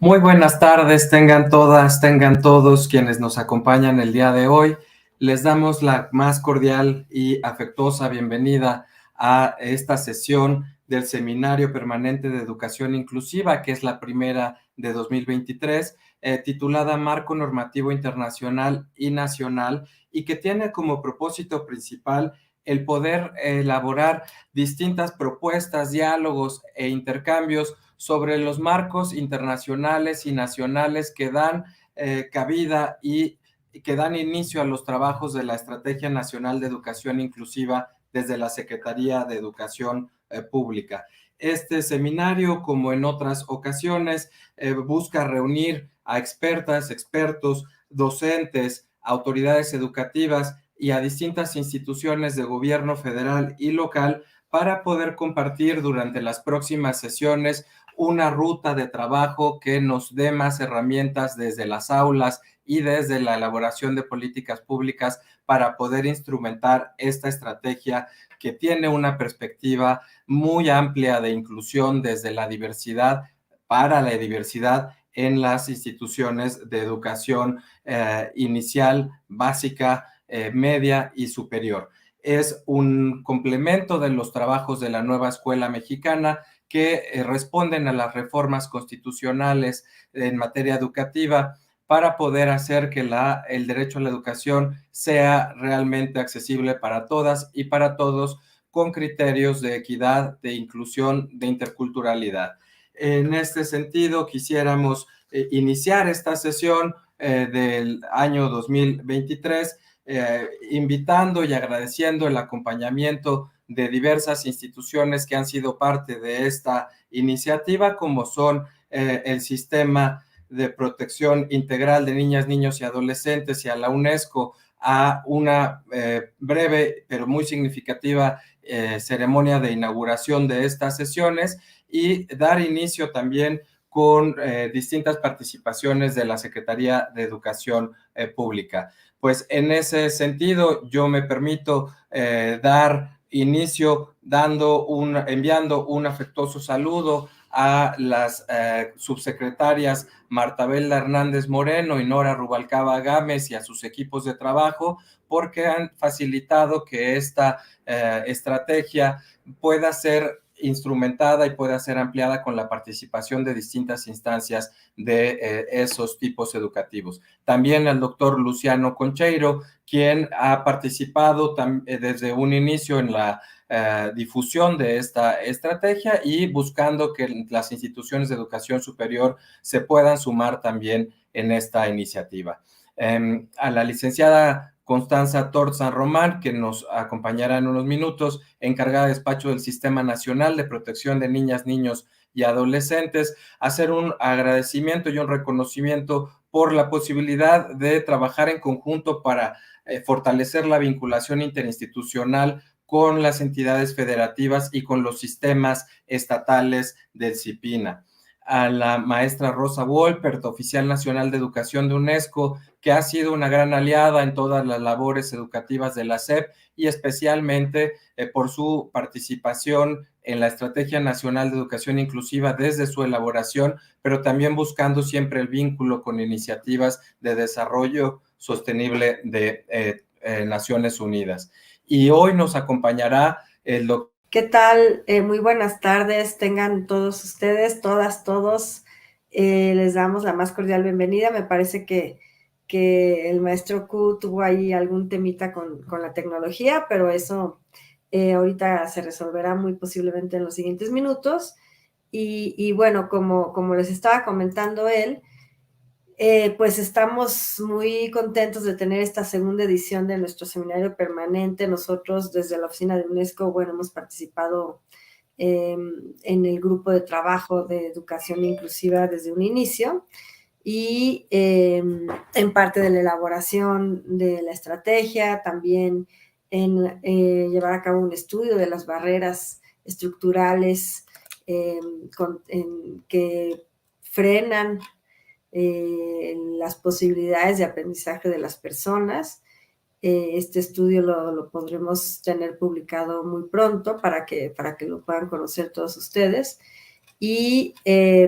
Muy buenas tardes, tengan todas, tengan todos quienes nos acompañan el día de hoy. Les damos la más cordial y afectuosa bienvenida a esta sesión del Seminario Permanente de Educación Inclusiva, que es la primera de 2023, titulada Marco Normativo Internacional y Nacional, y que tiene como propósito principal el poder elaborar distintas propuestas, diálogos e intercambios sobre los marcos internacionales y nacionales que dan cabida y que dan inicio a los trabajos de la Estrategia Nacional de Educación Inclusiva desde la Secretaría de Educación Pública. Este seminario, como en otras ocasiones, busca reunir a expertas, expertos, docentes, autoridades educativas y a distintas instituciones de gobierno federal y local para poder compartir durante las próximas sesiones una ruta de trabajo que nos dé más herramientas desde las aulas y desde la elaboración de políticas públicas para poder instrumentar esta estrategia que tiene una perspectiva muy amplia de inclusión desde la diversidad para la diversidad en las instituciones de educación inicial, básica, media y superior. Es un complemento de los trabajos de la nueva escuela mexicana que responden a las reformas constitucionales en materia educativa para poder hacer que el derecho a la educación sea realmente accesible para todas y para todos con criterios de equidad, de inclusión, de interculturalidad. En este sentido, quisiéramos iniciar esta sesión del año 2023 invitando y agradeciendo el acompañamiento de diversas instituciones que han sido parte de esta iniciativa, como son el Sistema de Protección Integral de Niñas, Niños y Adolescentes y a la UNESCO, a una breve pero muy significativa ceremonia de inauguración de estas sesiones y dar inicio también con distintas participaciones de la Secretaría de Educación Pública. Pues en ese sentido, yo me permito dar inicio enviando un afectuoso saludo a las subsecretarias Martabella Hernández Moreno y Nora Rubalcaba Gámez y a sus equipos de trabajo, porque han facilitado que esta estrategia pueda ser instrumentada y pueda ser ampliada con la participación de distintas instancias de esos tipos educativos. También al doctor Luciano Concheiro, quien ha participado desde un inicio en la difusión de esta estrategia y buscando que las instituciones de educación superior se puedan sumar también en esta iniciativa. A la licenciada Constanza Tort San Román, que nos acompañará en unos minutos, encargada de despacho del Sistema Nacional de Protección de Niñas, Niños y Adolescentes, hacer un agradecimiento y un reconocimiento por la posibilidad de trabajar en conjunto para fortalecer la vinculación interinstitucional con las entidades federativas y con los sistemas estatales del CIPINA. A la maestra Rosa Wolpert, oficial nacional de educación de UNESCO, que ha sido una gran aliada en todas las labores educativas de la SEP y especialmente por su participación en la Estrategia Nacional de Educación Inclusiva desde su elaboración, pero también buscando siempre el vínculo con iniciativas de desarrollo sostenible de Naciones Unidas. Y hoy nos acompañará el doctor. ¿Qué tal? Muy buenas tardes, tengan todos ustedes, todas, todos. Les damos la más cordial bienvenida. Me parece que el maestro Q tuvo ahí algún temita con la tecnología, pero eso ahorita se resolverá muy posiblemente en los siguientes minutos. Y bueno, como les estaba comentando él, pues estamos muy contentos de tener esta segunda edición de nuestro seminario permanente. Nosotros desde la oficina de UNESCO, bueno, hemos participado en el grupo de trabajo de educación inclusiva desde un inicio y en parte de la elaboración de la estrategia, también en llevar a cabo un estudio de las barreras estructurales que frenan las posibilidades de aprendizaje de las personas. Este estudio lo podremos tener publicado muy pronto para que lo puedan conocer todos ustedes. Y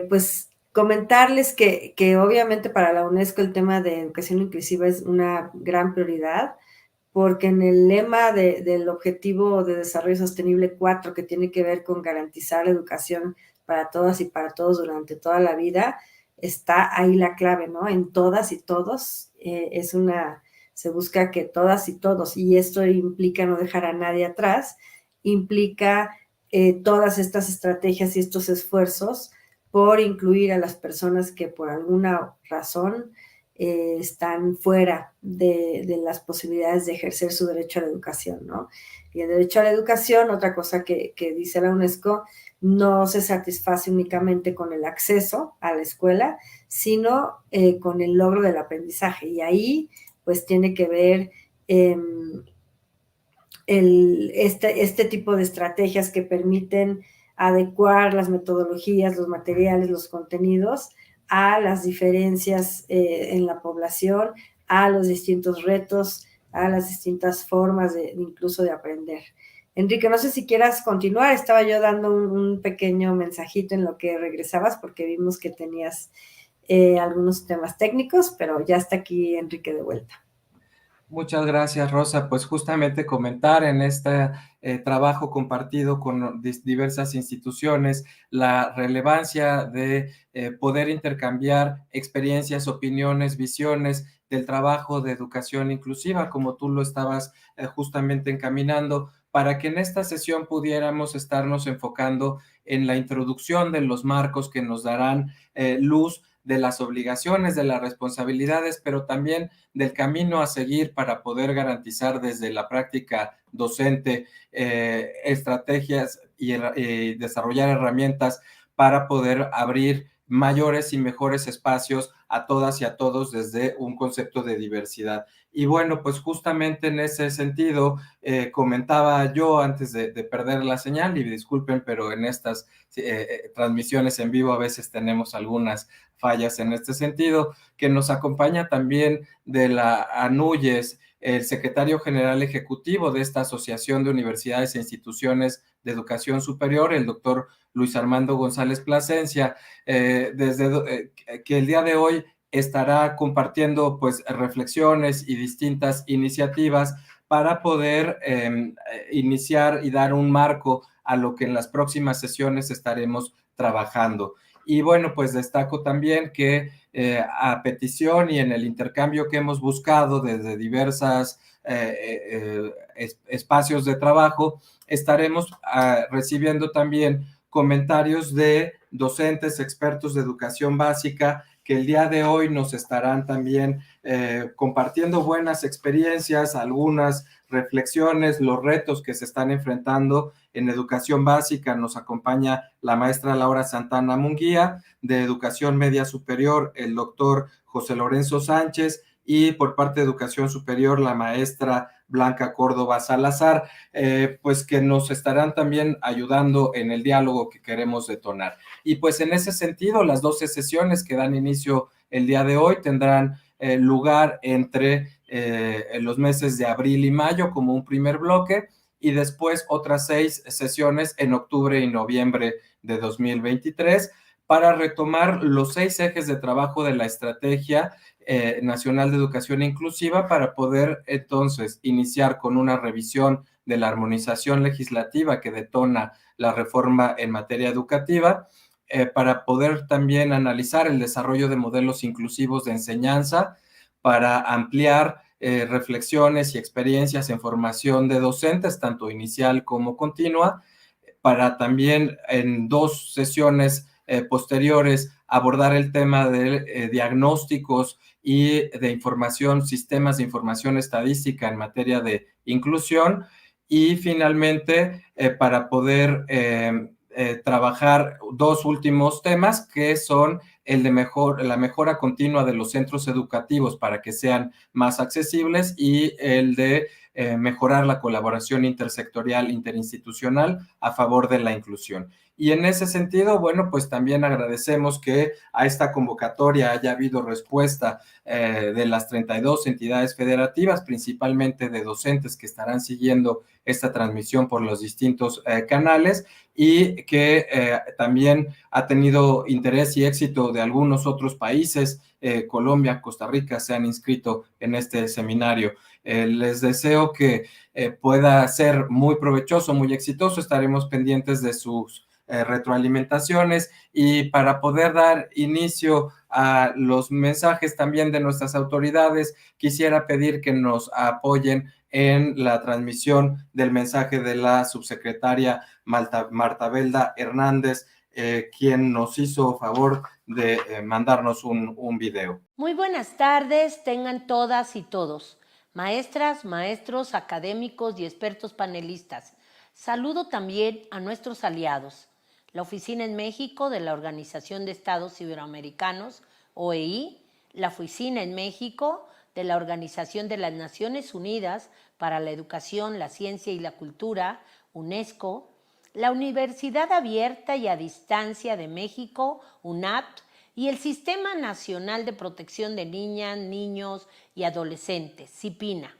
pues comentarles que obviamente para la UNESCO el tema de educación inclusiva es una gran prioridad, porque en el lema del Objetivo de Desarrollo Sostenible 4, que tiene que ver con garantizar la educación para todas y para todos durante toda la vida, está ahí la clave, ¿no? En todas y todos, se busca que todas y todos, y esto implica no dejar a nadie atrás, implica todas estas estrategias y estos esfuerzos por incluir a las personas que por alguna razón están fuera de las posibilidades de ejercer su derecho a la educación, ¿no? Y el derecho a la educación, otra cosa que dice la UNESCO, no se satisface únicamente con el acceso a la escuela, sino con el logro del aprendizaje. Y ahí, pues, tiene que ver este tipo de estrategias que permiten adecuar las metodologías, los materiales, los contenidos a las diferencias en la población, a los distintos retos, a las distintas formas incluso de aprender. Enrique, no sé si quieras continuar, estaba yo dando un pequeño mensajito en lo que regresabas porque vimos que tenías algunos temas técnicos, pero ya está aquí Enrique de vuelta. Muchas gracias, Rosa. Pues justamente comentar en este trabajo compartido con diversas instituciones la relevancia de poder intercambiar experiencias, opiniones, visiones del trabajo de educación inclusiva, como tú lo estabas justamente encaminando, para que en esta sesión pudiéramos estarnos enfocando en la introducción de los marcos que nos darán luz de las obligaciones, de las responsabilidades, pero también del camino a seguir para poder garantizar desde la práctica docente estrategias y desarrollar herramientas para poder abrir mayores y mejores espacios a todas y a todos desde un concepto de diversidad. Y bueno, pues justamente en ese sentido, comentaba yo antes de perder la señal, y disculpen, pero en estas transmisiones en vivo a veces tenemos algunas fallas en este sentido, que nos acompaña también de la ANUYES, el secretario general ejecutivo de esta Asociación de Universidades e Instituciones de Educación Superior, el doctor Luis Armando González Plasencia, que el día de hoy estará compartiendo pues reflexiones y distintas iniciativas para poder iniciar y dar un marco a lo que en las próximas sesiones estaremos trabajando. Y bueno, pues destaco también que a petición y en el intercambio que hemos buscado desde diversas espacios de trabajo, estaremos recibiendo también comentarios de docentes, expertos de educación básica, que el día de hoy nos estarán también compartiendo buenas experiencias, algunas reflexiones, los retos que se están enfrentando en educación básica. Nos acompaña la maestra Laura Santana Munguía, de educación media superior, el doctor José Lorenzo Sánchez, y por parte de educación superior, la maestra Blanca Córdoba Salazar, pues que nos estarán también ayudando en el diálogo que queremos detonar. Y pues en ese sentido, las 12 sesiones que dan inicio el día de hoy tendrán lugar entre los meses de abril y mayo como un primer bloque, y después otras 6 sesiones en octubre y noviembre de 2023 para retomar los 6 ejes de trabajo de la Estrategia Nacional de Educación Inclusiva, para poder entonces iniciar con una revisión de la armonización legislativa que detona la reforma en materia educativa, para poder también analizar el desarrollo de modelos inclusivos de enseñanza, para ampliar reflexiones y experiencias en formación de docentes, tanto inicial como continua, para también en 2 sesiones posteriores abordar el tema de diagnósticos y de información, sistemas de información estadística en materia de inclusión, y finalmente para poder trabajar 2 últimos temas, que son el de la mejora continua de los centros educativos para que sean más accesibles, y el de mejorar la colaboración intersectorial, interinstitucional a favor de la inclusión. Y en ese sentido, bueno, pues también agradecemos que a esta convocatoria haya habido respuesta de las 32 entidades federativas, principalmente de docentes que estarán siguiendo esta transmisión por los distintos canales, y que también ha tenido interés y éxito de algunos otros países. Colombia, Costa Rica se han inscrito en este seminario. Les deseo que pueda ser muy provechoso, muy exitoso. Estaremos pendientes de sus retroalimentaciones, y para poder dar inicio a los mensajes también de nuestras autoridades, quisiera pedir que nos apoyen en la transmisión del mensaje de la subsecretaria Marta Belda Hernández, quien nos hizo favor de mandarnos un video. Muy buenas tardes, tengan todas y todos, maestras, maestros, académicos y expertos panelistas. Saludo también a nuestros aliados, la Oficina en México de la Organización de Estados Iberoamericanos, OEI, la Oficina en México de la Organización de las Naciones Unidas para la Educación, la Ciencia y la Cultura, UNESCO, la Universidad Abierta y a Distancia de México, UNAPT, y el Sistema Nacional de Protección de Niñas, Niños y Adolescentes, CIPINA.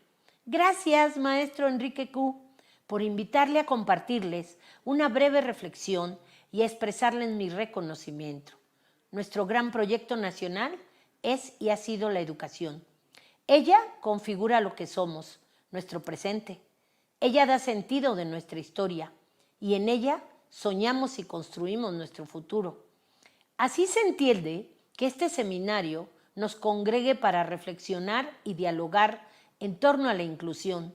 Gracias, maestro Enrique Q., por invitarle a compartirles una breve reflexión y a expresarles mi reconocimiento. Nuestro gran proyecto nacional es y ha sido la educación. Ella configura lo que somos, nuestro presente. Ella da sentido de nuestra historia y en ella soñamos y construimos nuestro futuro. Así se entiende que este seminario nos congregue para reflexionar y dialogar en torno a la inclusión,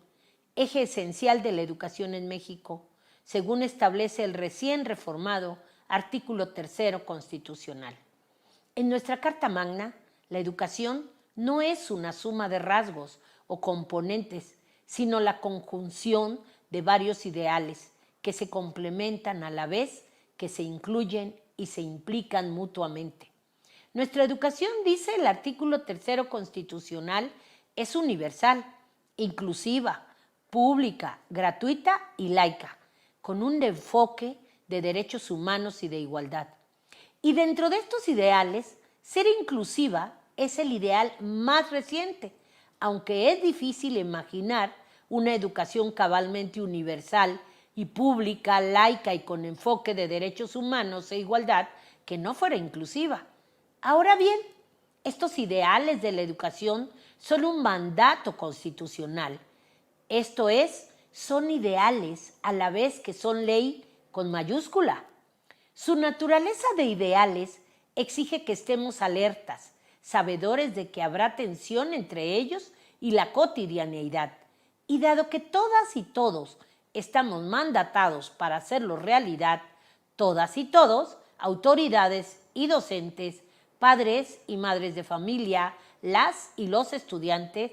eje esencial de la educación en México, según establece el recién reformado artículo 3 constitucional. En nuestra Carta Magna, la educación no es una suma de rasgos o componentes, sino la conjunción de varios ideales que se complementan a la vez que se incluyen y se implican mutuamente. Nuestra educación, dice el artículo 3 constitucional, es universal, inclusiva, pública, gratuita y laica, con un enfoque de derechos humanos y de igualdad. Y dentro de estos ideales, ser inclusiva es el ideal más reciente, aunque es difícil imaginar una educación cabalmente universal y pública, laica y con enfoque de derechos humanos e igualdad que no fuera inclusiva. Ahora bien, estos ideales de la educación son un mandato constitucional. Esto es, son ideales a la vez que son ley con mayúscula. Su naturaleza de ideales exige que estemos alertas, sabedores de que habrá tensión entre ellos y la cotidianeidad. Y dado que todas y todos estamos mandatados para hacerlo realidad, todas y todos, autoridades y docentes, padres y madres de familia, las y los estudiantes,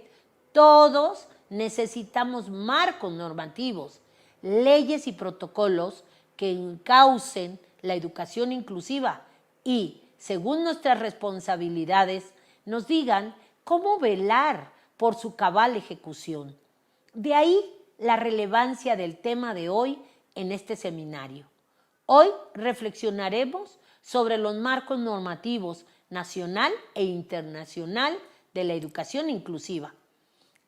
todos necesitamos marcos normativos, leyes y protocolos que encaucen la educación inclusiva y, según nuestras responsabilidades, nos digan cómo velar por su cabal ejecución. De ahí la relevancia del tema de hoy en este seminario. Hoy reflexionaremos sobre los marcos normativos nacional e internacional de la educación inclusiva.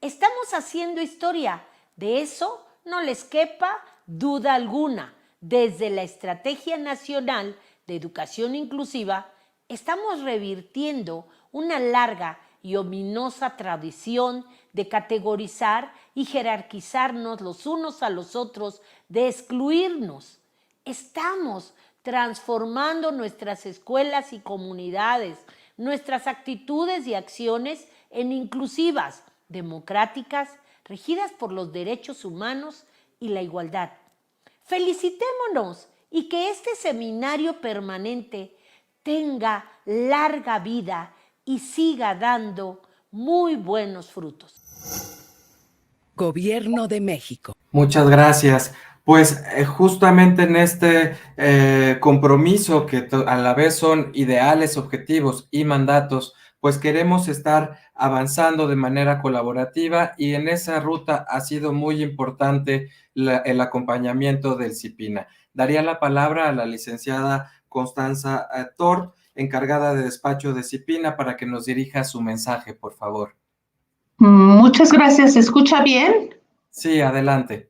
Estamos haciendo historia, de eso no les quepa duda alguna. Desde la Estrategia Nacional de Educación Inclusiva, estamos revirtiendo una larga y ominosa tradición de categorizar y jerarquizarnos los unos a los otros, de excluirnos. Estamos transformando nuestras escuelas y comunidades, nuestras actitudes y acciones en inclusivas, democráticas, regidas por los derechos humanos y la igualdad. Felicitémonos y que este seminario permanente tenga larga vida y siga dando muy buenos frutos. Gobierno de México. Muchas gracias. Pues justamente en este compromiso que a la vez son ideales, objetivos y mandatos, pues queremos estar avanzando de manera colaborativa, y en esa ruta ha sido muy importante el acompañamiento del CIPINA. daría la palabra a la licenciada Constanza Tort, encargada de despacho de CIPINA, para que nos dirija su mensaje, por favor. Muchas gracias. ¿Se escucha bien? Sí, adelante.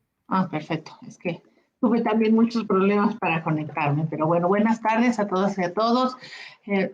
Perfecto. Es que tuve también muchos problemas para conectarme, pero bueno, buenas tardes a todas y a todos.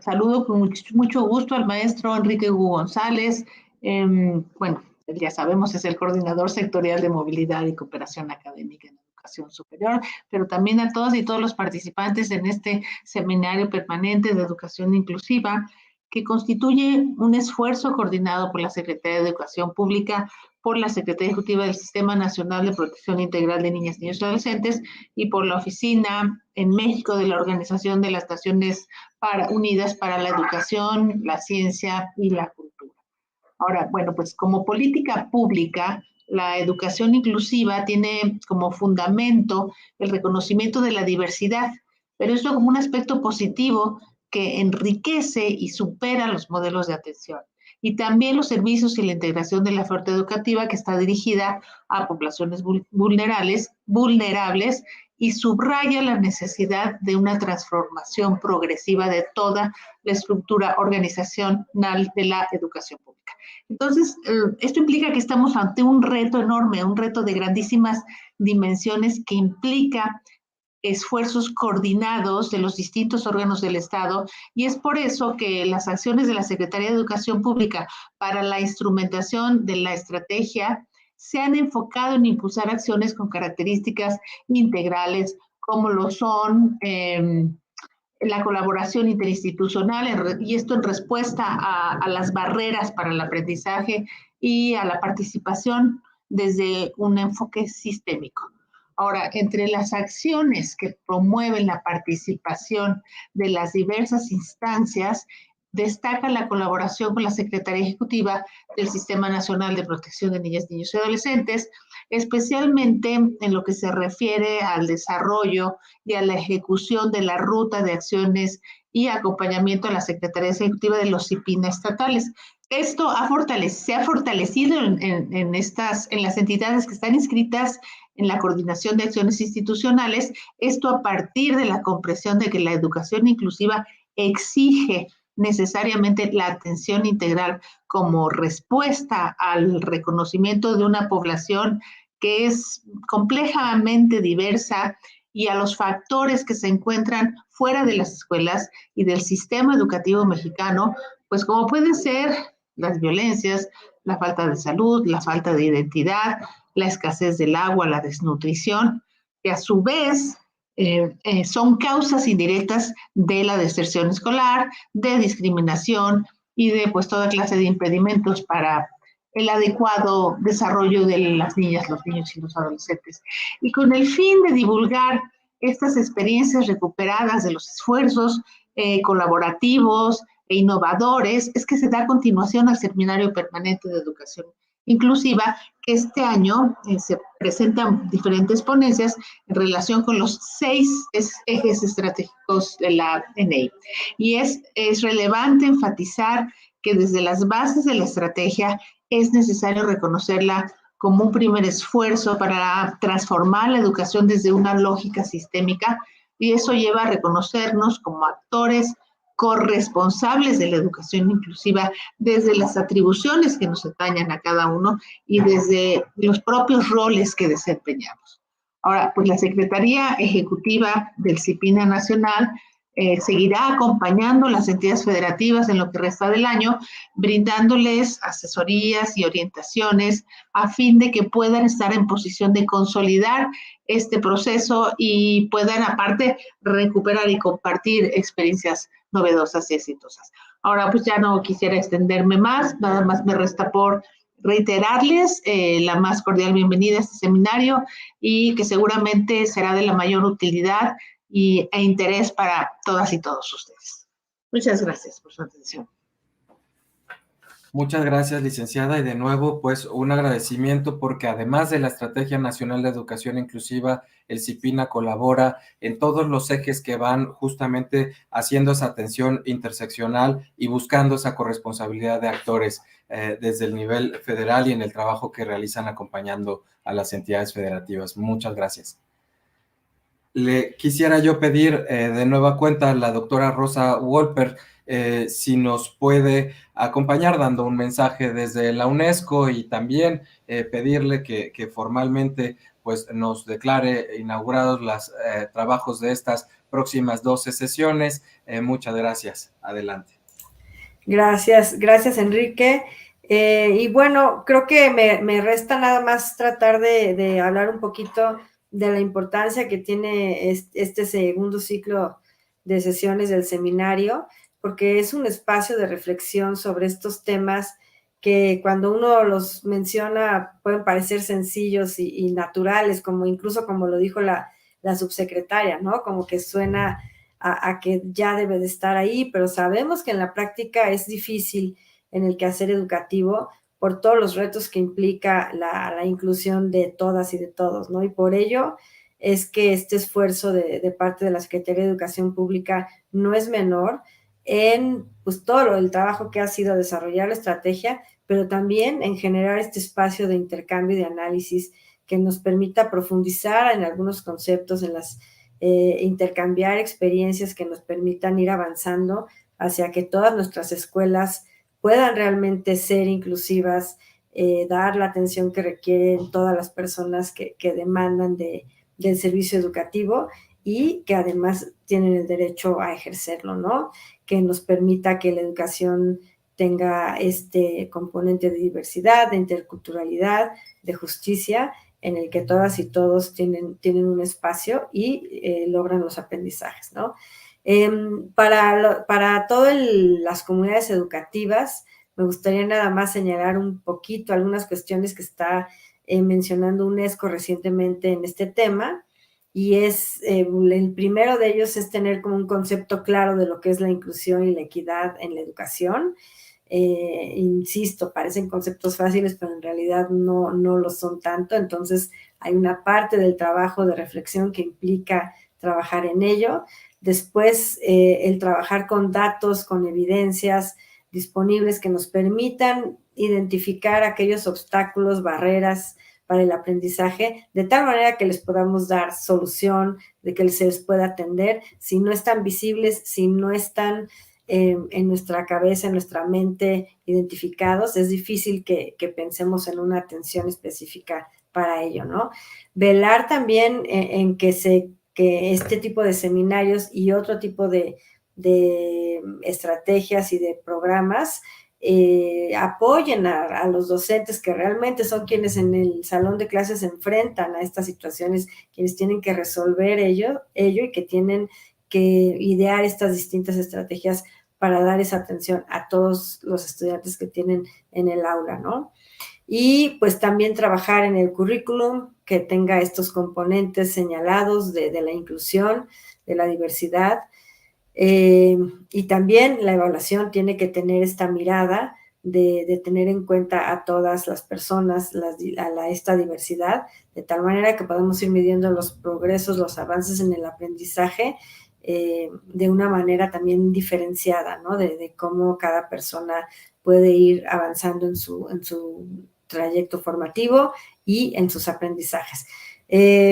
Saludo con mucho gusto al maestro Enrique Hugo González. Bueno, ya sabemos, es el coordinador sectorial de movilidad y cooperación académica en educación superior, pero también a todas y todos los participantes en este seminario permanente de educación inclusiva, que constituye un esfuerzo coordinado por la Secretaría de Educación Pública, por la Secretaría Ejecutiva del Sistema Nacional de Protección Integral de Niñas, Niños y Adolescentes y por la Oficina en México de la Organización de las Naciones Unidas para la Educación, la Ciencia y la Cultura. Ahora, bueno, pues como política pública, la educación inclusiva tiene como fundamento el reconocimiento de la diversidad, pero esto como un aspecto positivo que enriquece y supera los modelos de atención. Y también los servicios y la integración de la oferta educativa que está dirigida a poblaciones vulnerables y subraya la necesidad de una transformación progresiva de toda la estructura organizacional de la educación pública. Entonces, esto implica que estamos ante un reto enorme, un reto de grandísimas dimensiones que implica esfuerzos coordinados de los distintos órganos del Estado, y es por eso que las acciones de la Secretaría de Educación Pública para la instrumentación de la estrategia se han enfocado en impulsar acciones con características integrales, como lo son la colaboración interinstitucional, y esto en respuesta a las barreras para el aprendizaje y a la participación desde un enfoque sistémico. Ahora, entre las acciones que promueven la participación de las diversas instancias, destaca la colaboración con la Secretaría Ejecutiva del Sistema Nacional de Protección de Niñas, Niños y Adolescentes, especialmente en lo que se refiere al desarrollo y a la ejecución de la ruta de acciones y acompañamiento a la Secretaría Ejecutiva de los CIPINA estatales. Esto se ha fortalecido en las entidades que están inscritas en la coordinación de acciones institucionales, esto a partir de la comprensión de que la educación inclusiva exige necesariamente la atención integral como respuesta al reconocimiento de una población que es complejamente diversa y a los factores que se encuentran fuera de las escuelas y del sistema educativo mexicano, pues como pueden ser las violencias, la falta de salud, la falta de identidad, la escasez del agua, la desnutrición, que a su vez son causas indirectas de la deserción escolar, de discriminación y de pues toda clase de impedimentos para el adecuado desarrollo de las niñas, los niños y los adolescentes. Y con el fin de divulgar estas experiencias recuperadas de los esfuerzos colaborativos e innovadores, es que se da continuación al Seminario Permanente de Educación Inclusiva, que este año se presentan diferentes ponencias en relación con los 6 ejes estratégicos de la NEI. Y es relevante enfatizar que desde las bases de la estrategia es necesario reconocerla como un primer esfuerzo para transformar la educación desde una lógica sistémica, y eso lleva a reconocernos como actores corresponsables de la educación inclusiva desde las atribuciones que nos atañan a cada uno y desde los propios roles que desempeñamos. Ahora, pues la Secretaría Ejecutiva del CIPINA Nacional seguirá acompañando las entidades federativas en lo que resta del año, brindándoles asesorías y orientaciones a fin de que puedan estar en posición de consolidar este proceso y puedan aparte recuperar y compartir experiencias novedosas y exitosas. Ahora pues ya no quisiera extenderme más, nada más me resta por reiterarles la más cordial bienvenida a este seminario y que seguramente será de la mayor utilidad e interés para todas y todos ustedes. Muchas gracias por su atención. Muchas gracias, licenciada, y de nuevo, pues, un agradecimiento porque además de la Estrategia Nacional de Educación Inclusiva, el CIPINA colabora en todos los ejes que van justamente haciendo esa atención interseccional y buscando esa corresponsabilidad de actores desde el nivel federal y en el trabajo que realizan acompañando a las entidades federativas. Muchas gracias. Le quisiera yo pedir de nueva cuenta a la doctora Rosa Wolper si nos puede acompañar dando un mensaje desde la UNESCO y también pedirle que formalmente pues, nos declare inaugurados los trabajos de estas próximas 12 sesiones. Muchas gracias. Adelante. Gracias Enrique. Y bueno, creo que me resta nada más tratar de hablar un poquito de la importancia que tiene este segundo ciclo de sesiones del seminario, porque es un espacio de reflexión sobre estos temas que cuando uno los menciona pueden parecer sencillos y naturales, como incluso como lo dijo la subsecretaria, ¿no? Como que suena a que ya debe de estar ahí, pero sabemos que en la práctica es difícil en el quehacer educativo por todos los retos que implica la inclusión de todas y de todos, ¿no? Y por ello es que este esfuerzo de parte de la Secretaría de Educación Pública no es menor en pues, todo el trabajo que ha sido desarrollar la estrategia, pero también en generar este espacio de intercambio y de análisis que nos permita profundizar en algunos conceptos, en las intercambiar experiencias que nos permitan ir avanzando hacia que todas nuestras escuelas puedan realmente ser inclusivas, dar la atención que requieren todas las personas que demandan del servicio educativo y que además tienen el derecho a ejercerlo, ¿no? Que nos permita que la educación tenga este componente de diversidad, de interculturalidad, de justicia, en el que todas y todos tienen un espacio y logran los aprendizajes, ¿no? Para todas las comunidades educativas, me gustaría nada más señalar un poquito algunas cuestiones que está mencionando UNESCO recientemente en este tema, y el primero de ellos es tener como un concepto claro de lo que es la inclusión y la equidad en la educación. Insisto, parecen conceptos fáciles, pero en realidad no lo son tanto. Entonces, hay una parte del trabajo de reflexión que implica trabajar en ello. Después, el trabajar con datos, con evidencias disponibles que nos permitan identificar aquellos obstáculos, barreras para el aprendizaje, de tal manera que les podamos dar solución, de que se les pueda atender. Si no están visibles, si no están en nuestra cabeza, en nuestra mente identificados, es difícil que pensemos en una atención específica para ello, ¿no? Velar también en que este tipo de seminarios y otro tipo de estrategias y de programas apoyen a los docentes que realmente son quienes en el salón de clases se enfrentan a estas situaciones, quienes tienen que resolver ello y que tienen que idear estas distintas estrategias para dar esa atención a todos los estudiantes que tienen en el aula, ¿no? Y pues también trabajar en el currículum que tenga estos componentes señalados de la inclusión, de la diversidad, y también la evaluación tiene que tener esta mirada de tener en cuenta a todas las personas, esta diversidad, de tal manera que podemos ir midiendo los progresos, los avances en el aprendizaje de una manera también diferenciada, ¿no? De cómo cada persona puede ir avanzando en su trayecto formativo y en sus aprendizajes.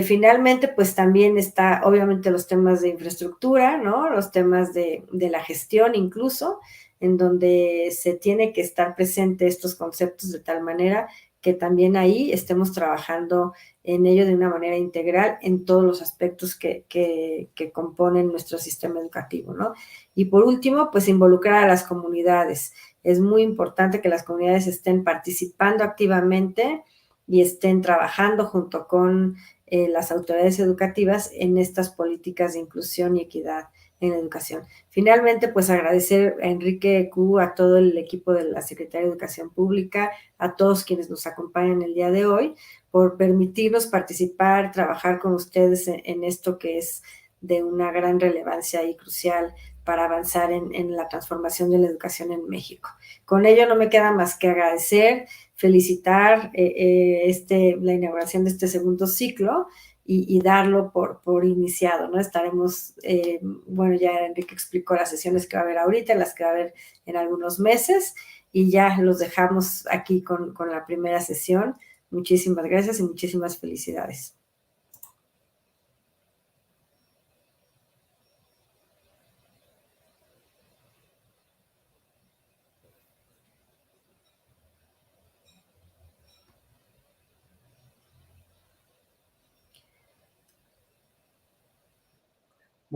Finalmente, pues también está obviamente los temas de infraestructura, ¿no? Los temas de la gestión incluso, en donde se tiene que estar presente estos conceptos de tal manera que también ahí estemos trabajando en ello de una manera integral en todos los aspectos que componen nuestro sistema educativo, ¿no? Y por último, pues involucrar a las comunidades. Es muy importante que las comunidades estén participando activamente y estén trabajando junto con las autoridades educativas en estas políticas de inclusión y equidad en la educación. Finalmente, pues agradecer a Enrique Q, a todo el equipo de la Secretaría de Educación Pública, a todos quienes nos acompañan el día de hoy, por permitirnos participar, trabajar con ustedes en esto que es de una gran relevancia y crucial para avanzar en la transformación de la educación en México. Con ello no me queda más que agradecer, felicitar la inauguración de este segundo ciclo y darlo por iniciado, ¿no? Estaremos, bueno, ya Enrique explicó las sesiones que va a haber ahorita, las que va a haber en algunos meses, y ya los dejamos aquí con la primera sesión. Muchísimas gracias y muchísimas felicidades.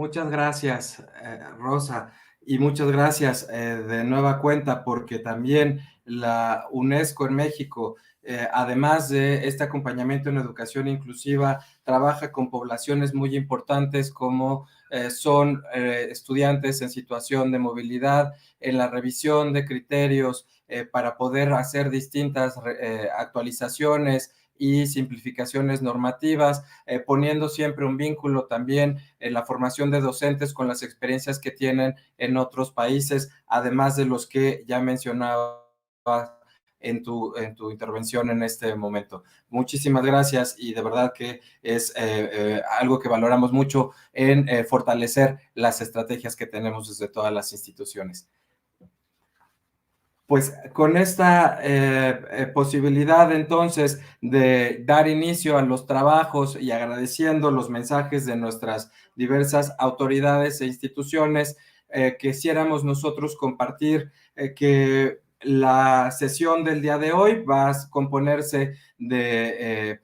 Muchas gracias, Rosa, y muchas gracias de nueva cuenta, porque también la UNESCO en México, además de este acompañamiento en educación inclusiva, trabaja con poblaciones muy importantes como son estudiantes en situación de movilidad, en la revisión de criterios para poder hacer distintas actualizaciones y simplificaciones normativas, poniendo siempre un vínculo también en la formación de docentes con las experiencias que tienen en otros países, además de los que ya mencionaba en tu intervención en este momento. Muchísimas gracias y de verdad que es algo que valoramos mucho en fortalecer las estrategias que tenemos desde todas las instituciones. Pues con esta posibilidad entonces de dar inicio a los trabajos y agradeciendo los mensajes de nuestras diversas autoridades e instituciones, quisiéramos nosotros compartir que la sesión del día de hoy va a componerse de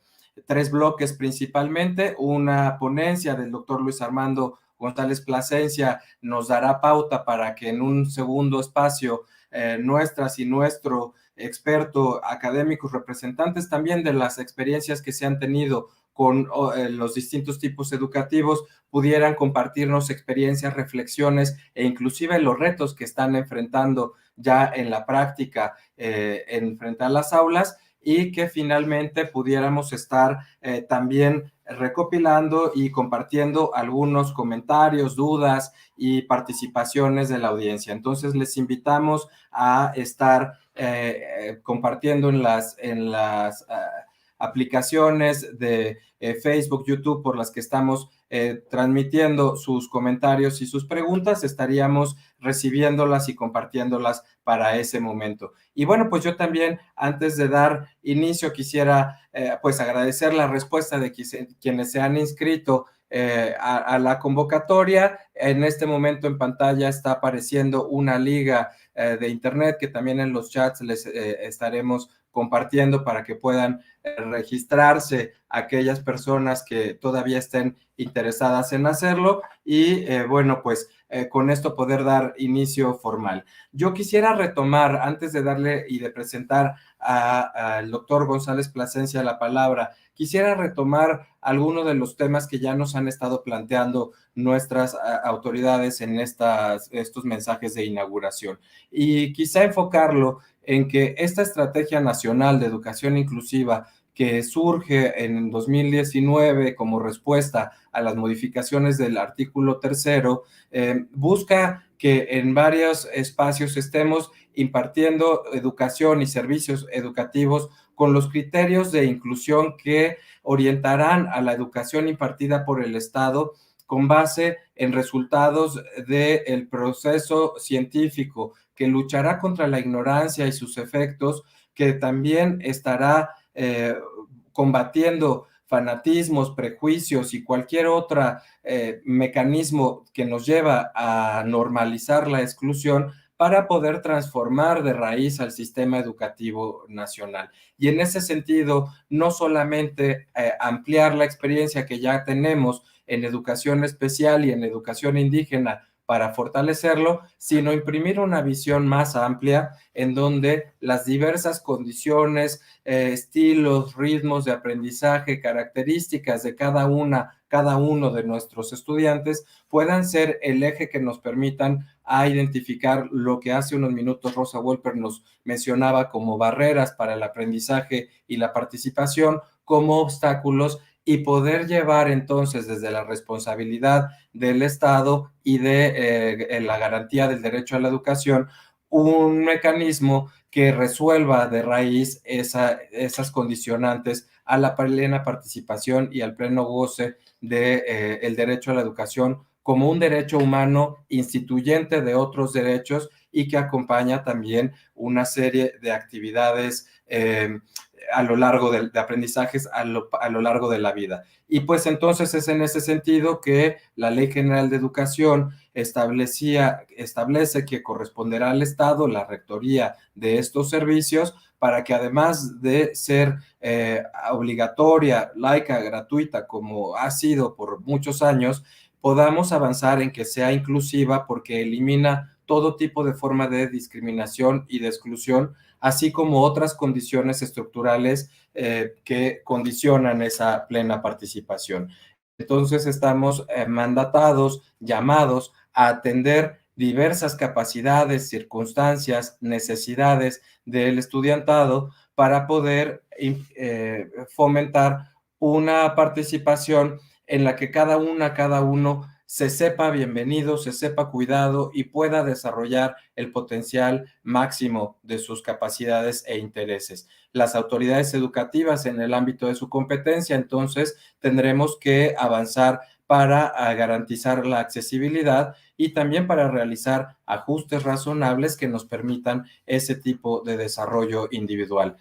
3 bloques principalmente. Una ponencia del doctor Luis Armando González Plasencia nos dará pauta para que en un segundo espacio nuestras y nuestro experto académicos, representantes también de las experiencias que se han tenido con los distintos tipos educativos, pudieran compartirnos experiencias, reflexiones e inclusive los retos que están enfrentando ya en la práctica en frente a las aulas, y que finalmente pudiéramos estar también recopilando y compartiendo algunos comentarios, dudas y participaciones de la audiencia. Entonces les invitamos a estar compartiendo en las aplicaciones de Facebook, YouTube, por las que estamos transmitiendo sus comentarios y sus preguntas. Estaríamos recibiéndolas y compartiéndolas para ese momento. Y bueno, pues yo también, antes de dar inicio, quisiera pues agradecer la respuesta de quienes se han inscrito a la convocatoria. En este momento en pantalla está apareciendo una liga de internet que también en los chats les estaremos compartiendo para que puedan registrarse aquellas personas que todavía estén interesadas en hacerlo y bueno, pues con esto poder dar inicio formal. Yo quisiera retomar, antes de darle y de presentar al doctor González Plasencia la palabra, quisiera retomar algunos de los temas que ya nos han estado planteando nuestras autoridades en estos mensajes de inauguración, y quizá enfocarlo en que esta estrategia nacional de educación inclusiva que surge en 2019 como respuesta a las modificaciones del artículo 3º, busca que en varios espacios estemos impartiendo educación y servicios educativos con los criterios de inclusión que orientarán a la educación impartida por el Estado con base en resultados del proceso científico, que luchará contra la ignorancia y sus efectos, que también estará combatiendo fanatismos, prejuicios y cualquier otro mecanismo que nos lleva a normalizar la exclusión, para poder transformar de raíz al sistema educativo nacional. Y en ese sentido, no solamente ampliar la experiencia que ya tenemos en educación especial y en educación indígena para fortalecerlo, sino imprimir una visión más amplia en donde las diversas condiciones, estilos, ritmos de aprendizaje, características de cada uno de nuestros estudiantes puedan ser el eje que nos permitan a identificar lo que hace unos minutos Rosa Wolper nos mencionaba como barreras para el aprendizaje y la participación, como obstáculos, y poder llevar entonces desde la responsabilidad del Estado y de la garantía del derecho a la educación un mecanismo que resuelva de raíz esas condicionantes a la plena participación y al pleno goce del derecho a la educación como un derecho humano instituyente de otros derechos, y que acompaña también una serie de actividades a lo largo de aprendizajes a lo largo de la vida. Y pues entonces es en ese sentido que la Ley General de Educación establece que corresponderá al Estado la rectoría de estos servicios, para que además de ser obligatoria, laica, gratuita, como ha sido por muchos años, podamos avanzar en que sea inclusiva porque elimina todo tipo de forma de discriminación y de exclusión, así como otras condiciones estructurales que condicionan esa plena participación. Entonces estamos mandatados, llamados a atender diversas capacidades, circunstancias, necesidades del estudiantado para poder fomentar una participación en la que cada uno se sepa bienvenido, se sepa cuidado y pueda desarrollar el potencial máximo de sus capacidades e intereses. Las autoridades educativas en el ámbito de su competencia, entonces, tendremos que avanzar para garantizar la accesibilidad y también para realizar ajustes razonables que nos permitan ese tipo de desarrollo individual.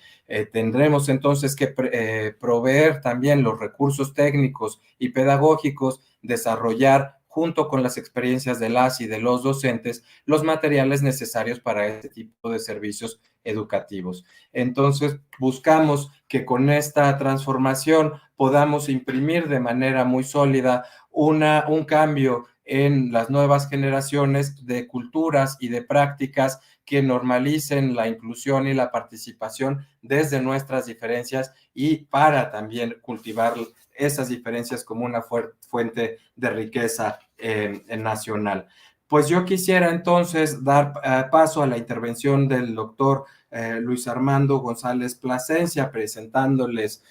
Tendremos entonces que proveer también los recursos técnicos y pedagógicos, desarrollar junto con las experiencias de las y de los docentes, los materiales necesarios para este tipo de servicios educativos. Entonces, buscamos que con esta transformación podamos imprimir de manera muy sólida un cambio en las nuevas generaciones de culturas y de prácticas que normalicen la inclusión y la participación desde nuestras diferencias y para también cultivar esas diferencias como una fuente de riqueza nacional. Pues yo quisiera entonces dar paso a la intervención del doctor Luis Armando González Plasencia, presentándoles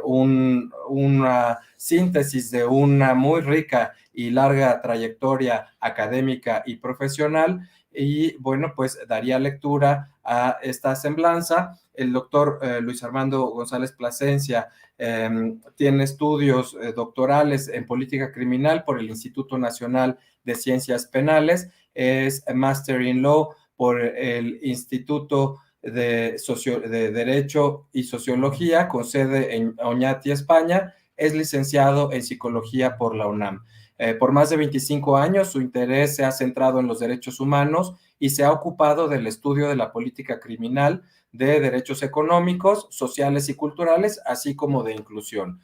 una síntesis de una muy rica y larga trayectoria académica y profesional. Y bueno, pues daría lectura a esta semblanza. El doctor Luis Armando González Plasencia tiene estudios doctorales en política criminal por el Instituto Nacional de Ciencias Penales, es Master in Law por el Instituto de Derecho y Sociología, con sede en Oñati, España, es licenciado en Psicología por la UNAM. Por más de 25 años, su interés se ha centrado en los derechos humanos y se ha ocupado del estudio de la política criminal, de derechos económicos, sociales y culturales, así como de inclusión.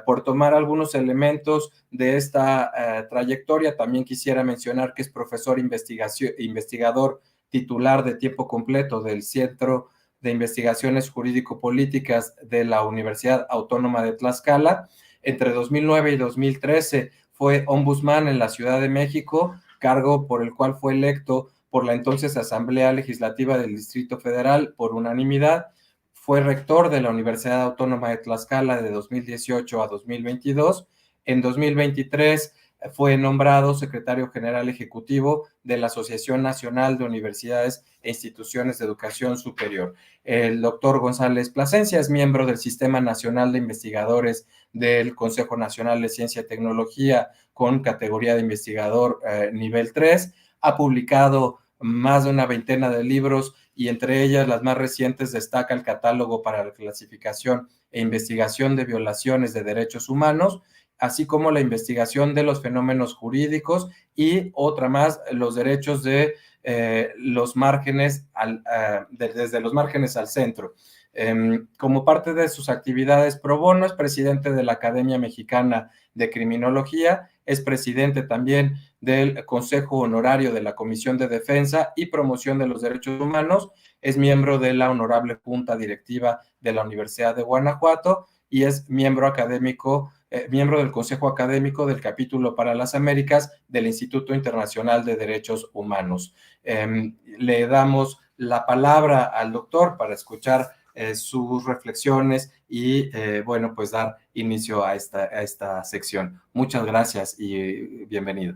Por tomar algunos elementos de esta trayectoria, también quisiera mencionar que es profesor investigador titular de tiempo completo del Centro de Investigaciones Jurídico-Políticas de la Universidad Autónoma de Tlaxcala. Entre 2009 y 2013 fue ombudsman en la Ciudad de México, cargo por el cual fue electo por la entonces Asamblea Legislativa del Distrito Federal por unanimidad. Fue rector de la Universidad Autónoma de Tlaxcala de 2018 a 2022. En 2023 fue nombrado secretario general ejecutivo de la Asociación Nacional de Universidades e Instituciones de Educación Superior. El doctor González Plasencia es miembro del Sistema Nacional de Investigadores del Consejo Nacional de Ciencia y Tecnología con categoría de investigador nivel 3. Ha publicado más de una veintena de libros y entre ellas las más recientes destaca el Catálogo para la Clasificación e Investigación de Violaciones de Derechos Humanos, así como la investigación de los fenómenos jurídicos y otra más, los derechos de los márgenes, desde los márgenes al centro. Como parte de sus actividades pro bono, es presidente de la Academia Mexicana de Criminología, es presidente también del Consejo Honorario de la Comisión de Defensa y Promoción de los Derechos Humanos, es miembro de la Honorable Junta Directiva de la Universidad de Guanajuato y es miembro académico, miembro del Consejo Académico del Capítulo para las Américas del Instituto Internacional de Derechos Humanos. Le damos la palabra al doctor para escuchar sus reflexiones y, bueno, pues dar inicio a esta sección. Muchas gracias y bienvenido.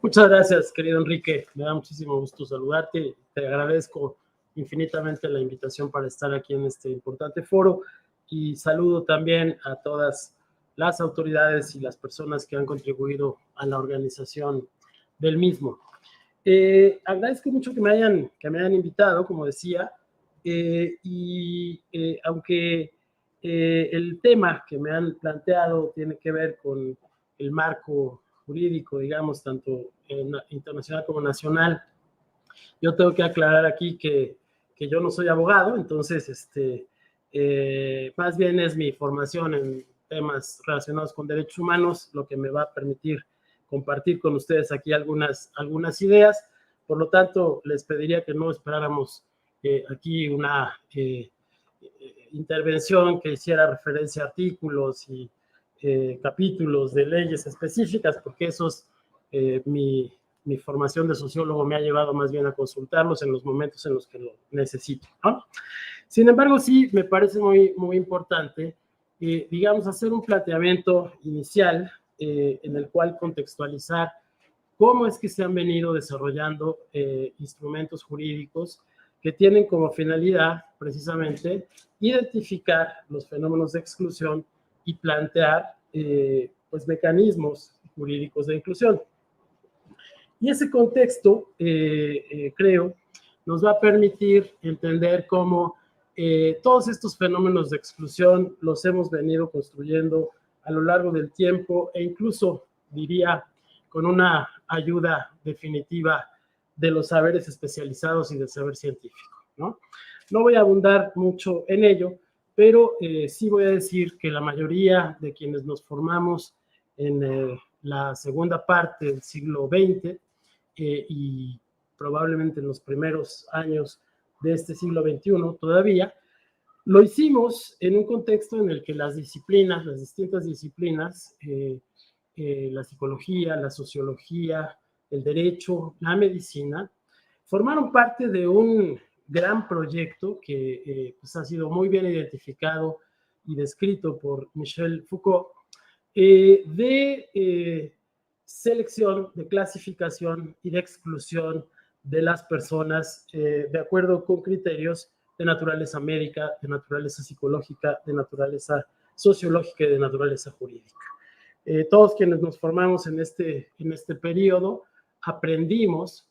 Muchas gracias, querido Enrique. Me da muchísimo gusto saludarte. Te agradezco infinitamente la invitación para estar aquí en este importante foro y saludo también a todas las autoridades y las personas que han contribuido a la organización del mismo. Agradezco mucho que me hayan invitado, como decía, aunque el tema que me han planteado tiene que ver con el marco jurídico, digamos, tanto internacional como nacional, yo tengo que aclarar aquí que yo no soy abogado, entonces Más bien es mi formación en temas relacionados con derechos humanos lo que me va a permitir compartir con ustedes aquí algunas ideas. Por lo tanto, les pediría que no esperáramos aquí una intervención que hiciera referencia a artículos y capítulos de leyes específicas, porque esos, mi formación de sociólogo me ha llevado más bien a consultarlos en los momentos en los que lo necesito, ¿no? Sin embargo, sí me parece muy, muy importante, digamos, hacer un planteamiento inicial en el cual contextualizar cómo es que se han venido desarrollando instrumentos jurídicos que tienen como finalidad precisamente identificar los fenómenos de exclusión y plantear pues mecanismos jurídicos de inclusión. Y ese contexto, creo, nos va a permitir entender cómo todos estos fenómenos de exclusión los hemos venido construyendo a lo largo del tiempo e incluso, diría, con una ayuda definitiva de los saberes especializados y del saber científico, ¿no? No voy a abundar mucho en ello, pero sí voy a decir que la mayoría de quienes nos formamos en la segunda parte del siglo XX y probablemente en los primeros años de este siglo XXI todavía, lo hicimos en un contexto en el que las disciplinas, las distintas disciplinas, la psicología, la sociología, el derecho, la medicina, formaron parte de un gran proyecto que pues ha sido muy bien identificado y descrito por Michel Foucault, de selección, de clasificación y de exclusión de las personas de acuerdo con criterios de naturaleza médica, de naturaleza psicológica, de naturaleza sociológica y de naturaleza jurídica. Todos quienes nos formamos en este periodo aprendimos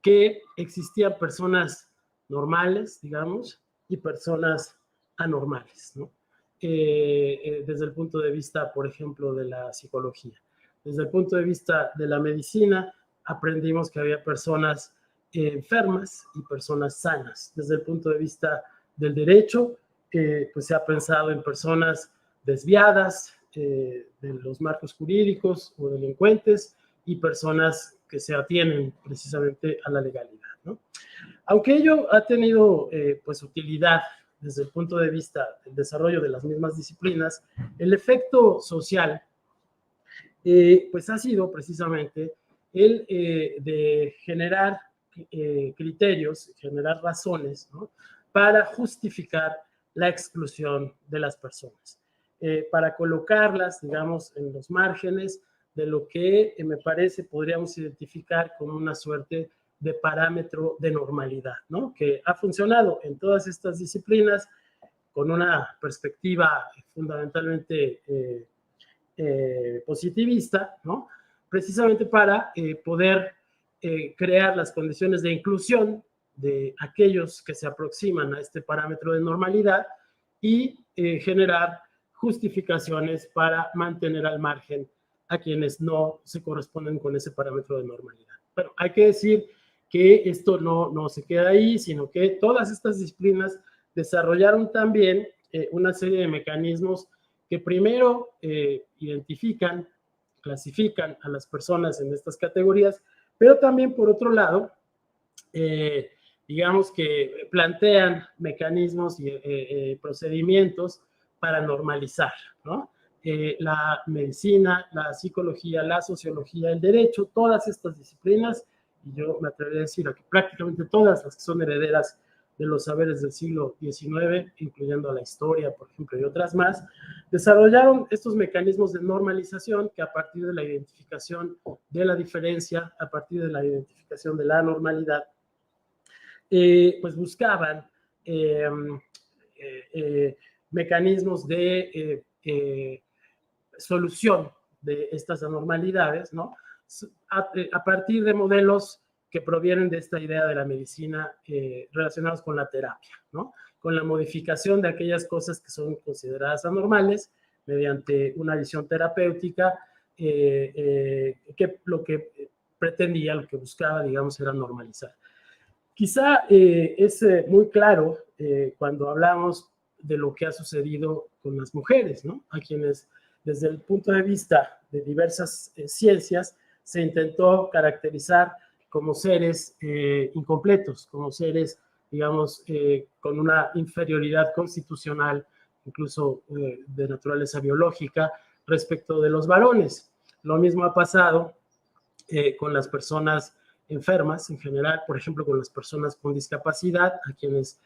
que existían personas normales, digamos, y personas anormales, ¿no? Desde el punto de vista, por ejemplo, de la psicología. Desde el punto de vista de la medicina, aprendimos que había personas enfermas y personas sanas. Desde el punto de vista del derecho, pues se ha pensado en personas desviadas de los marcos jurídicos o delincuentes y personas que se atienen precisamente a la legalidad, ¿no? Aunque ello ha tenido pues utilidad desde el punto de vista del desarrollo de las mismas disciplinas, el efecto social pues ha sido precisamente el de generar criterios, generar razones, ¿no?, para justificar la exclusión de las personas, para colocarlas, digamos, en los márgenes de lo que me parece podríamos identificar como una suerte de parámetro de normalidad, ¿no?, que ha funcionado en todas estas disciplinas con una perspectiva fundamentalmente positivista, ¿no?, precisamente para poder crear las condiciones de inclusión de aquellos que se aproximan a este parámetro de normalidad y generar justificaciones para mantener al margen a quienes no se corresponden con ese parámetro de normalidad. Pero hay que decir que esto no se queda ahí, sino que todas estas disciplinas desarrollaron también una serie de mecanismos que primero identifican, clasifican a las personas en estas categorías, pero también, por otro lado, digamos que plantean mecanismos y procedimientos para normalizar, ¿no? La medicina, la psicología, la sociología, el derecho, todas estas disciplinas, y yo me atrevería a decir que prácticamente todas las que son herederas de los saberes del siglo XIX, incluyendo la historia, por ejemplo, y otras más, desarrollaron estos mecanismos de normalización que a partir de la identificación de la diferencia, a partir de la identificación de la normalidad, pues buscaban mecanismos de solución de estas anormalidades, ¿no?, a partir de modelos que provienen de esta idea de la medicina relacionados con la terapia, ¿no?, con la modificación de aquellas cosas que son consideradas anormales mediante una visión terapéutica que lo que pretendía, lo que buscaba, digamos, era normalizar. Quizá es muy claro cuando hablamos de lo que ha sucedido con las mujeres, ¿no? A quienes, desde el punto de vista de diversas ciencias, se intentó caracterizar como seres incompletos, como seres, digamos, con una inferioridad constitucional, incluso de naturaleza biológica, respecto de los varones. Lo mismo ha pasado con las personas enfermas en general, por ejemplo, con las personas con discapacidad, a quienes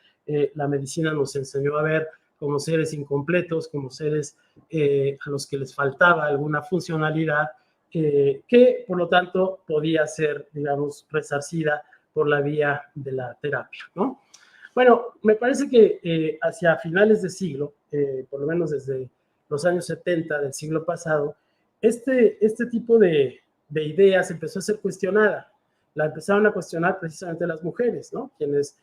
la medicina nos enseñó a ver como seres incompletos, como seres a los que les faltaba alguna funcionalidad, que por lo tanto podía ser, digamos, resarcida por la vía de la terapia, ¿no? Bueno, me parece que hacia finales de siglo, por lo menos desde los años 70 del siglo pasado, este tipo de ideas empezó a ser cuestionada. La empezaron a cuestionar precisamente las mujeres, ¿no? Quienes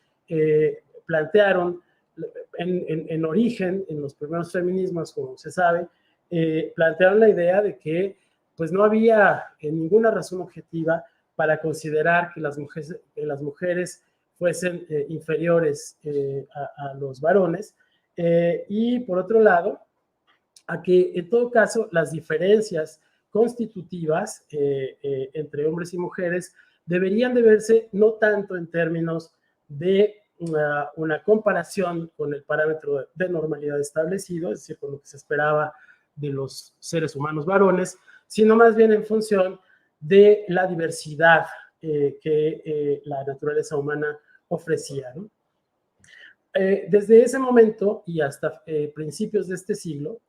plantearon en origen, en los primeros feminismos, como se sabe, plantearon la idea de que pues no había ninguna razón objetiva para considerar que las mujeres fuesen inferiores a los varones, y por otro lado, a que en todo caso las diferencias constitutivas entre hombres y mujeres deberían de verse no tanto en términos de una comparación con el parámetro de normalidad establecido, es decir, con lo que se esperaba de los seres humanos varones, sino más bien en función de la diversidad que la naturaleza humana ofrecía, ¿no? Desde ese momento y hasta principios de este siglo,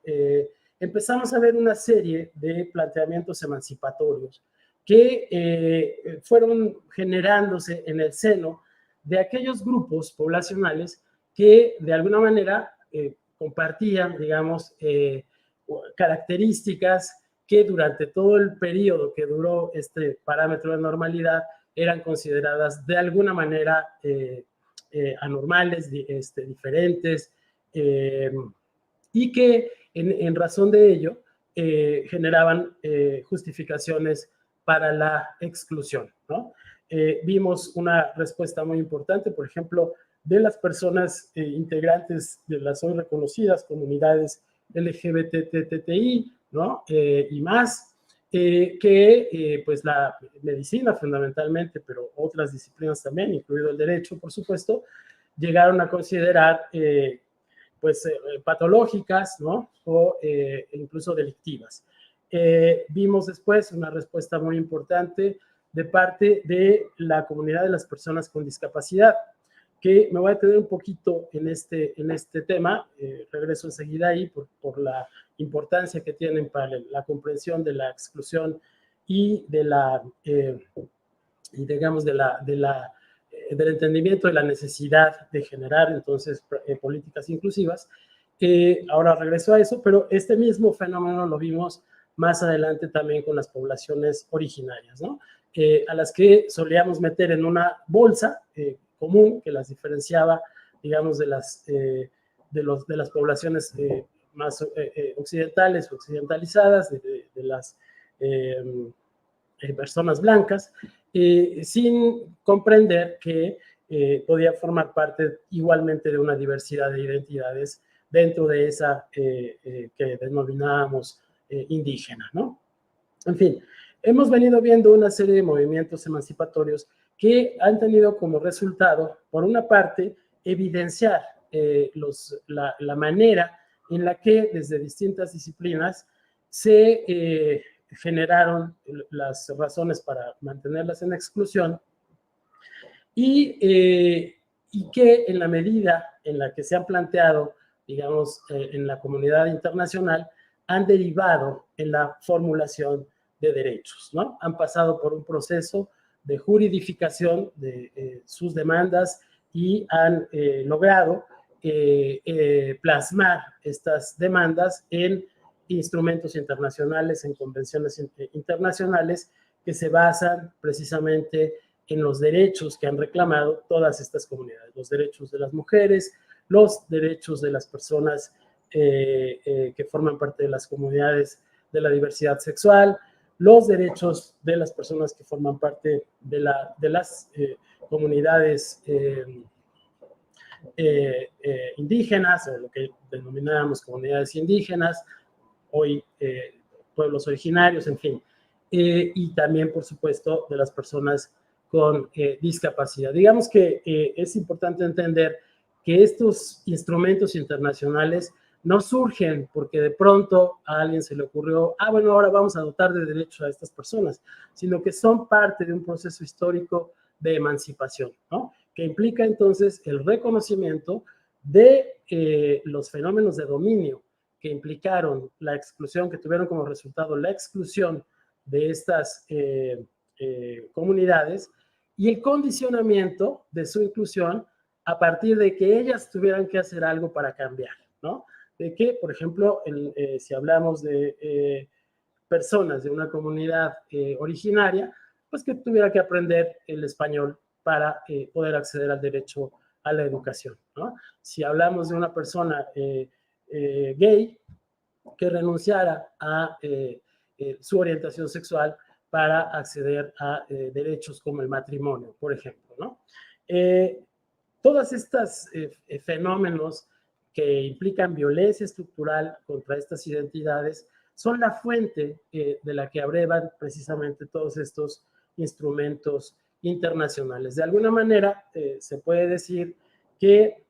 empezamos a ver una serie de planteamientos emancipatorios que fueron generándose en el seno de aquellos grupos poblacionales que de alguna manera compartían, digamos, características que durante todo el periodo que duró este parámetro de normalidad eran consideradas de alguna manera anormales, diferentes, y que en razón de ello generaban justificaciones para la exclusión, ¿no? Vimos una respuesta muy importante, por ejemplo, de las personas integrantes de las hoy reconocidas comunidades LGBTTI, ¿no? Y más, pues la medicina fundamentalmente, pero otras disciplinas también, incluido el derecho, por supuesto, llegaron a considerar pues patológicas, ¿no? O incluso delictivas. Vimos después una respuesta muy importante de parte de la comunidad de las personas con discapacidad, que me voy a detener un poquito en este tema, regreso enseguida ahí por la importancia que tienen para la comprensión de la exclusión y de la, digamos, del entendimiento de la necesidad de generar entonces políticas inclusivas. Ahora regreso a eso, pero este mismo fenómeno lo vimos más adelante también con las poblaciones originarias, ¿no? A las que solíamos meter en una bolsa común que las diferenciaba, digamos, de las poblaciones más occidentales o occidentalizadas, de las personas blancas, sin comprender que podía formar parte igualmente de una diversidad de identidades dentro de esa que denominábamos indígena, ¿no? En fin, hemos venido viendo una serie de movimientos emancipatorios que han tenido como resultado, por una parte, evidenciar la manera en la que desde distintas disciplinas se generaron las razones para mantenerlas en exclusión y que en la medida en la que se han planteado, digamos, en la comunidad internacional, han derivado en la formulación de derechos, ¿no? Han pasado por un proceso de juridificación de sus demandas y han logrado plasmar estas demandas en instrumentos internacionales, en convenciones internacionales que se basan precisamente en los derechos que han reclamado todas estas comunidades, los derechos de las mujeres, los derechos de las personas que forman parte de las comunidades de la diversidad sexual, los derechos de las personas que forman parte de las comunidades indígenas, o lo que denominábamos comunidades indígenas, hoy pueblos originarios, en fin, y también, por supuesto, de las personas con discapacidad. Digamos que es importante entender que estos instrumentos internacionales no surgen porque de pronto a alguien se le ocurrió, bueno, ahora vamos a dotar de derechos a estas personas, sino que son parte de un proceso histórico de emancipación, ¿no? Que implica entonces el reconocimiento de los fenómenos de dominio que implicaron la exclusión, que tuvieron como resultado la exclusión de estas comunidades y el condicionamiento de su inclusión a partir de que ellas tuvieran que hacer algo para cambiar, ¿no? De que, por ejemplo, si hablamos de personas de una comunidad originaria, pues que tuviera que aprender el español para poder acceder al derecho a la educación, ¿no? Si hablamos de una persona gay, que renunciara a su orientación sexual para acceder a derechos como el matrimonio, por ejemplo, ¿no? Todos estos fenómenos que implican violencia estructural contra estas identidades son la fuente de la que abrevan precisamente todos estos instrumentos internacionales. De alguna manera, se puede decir que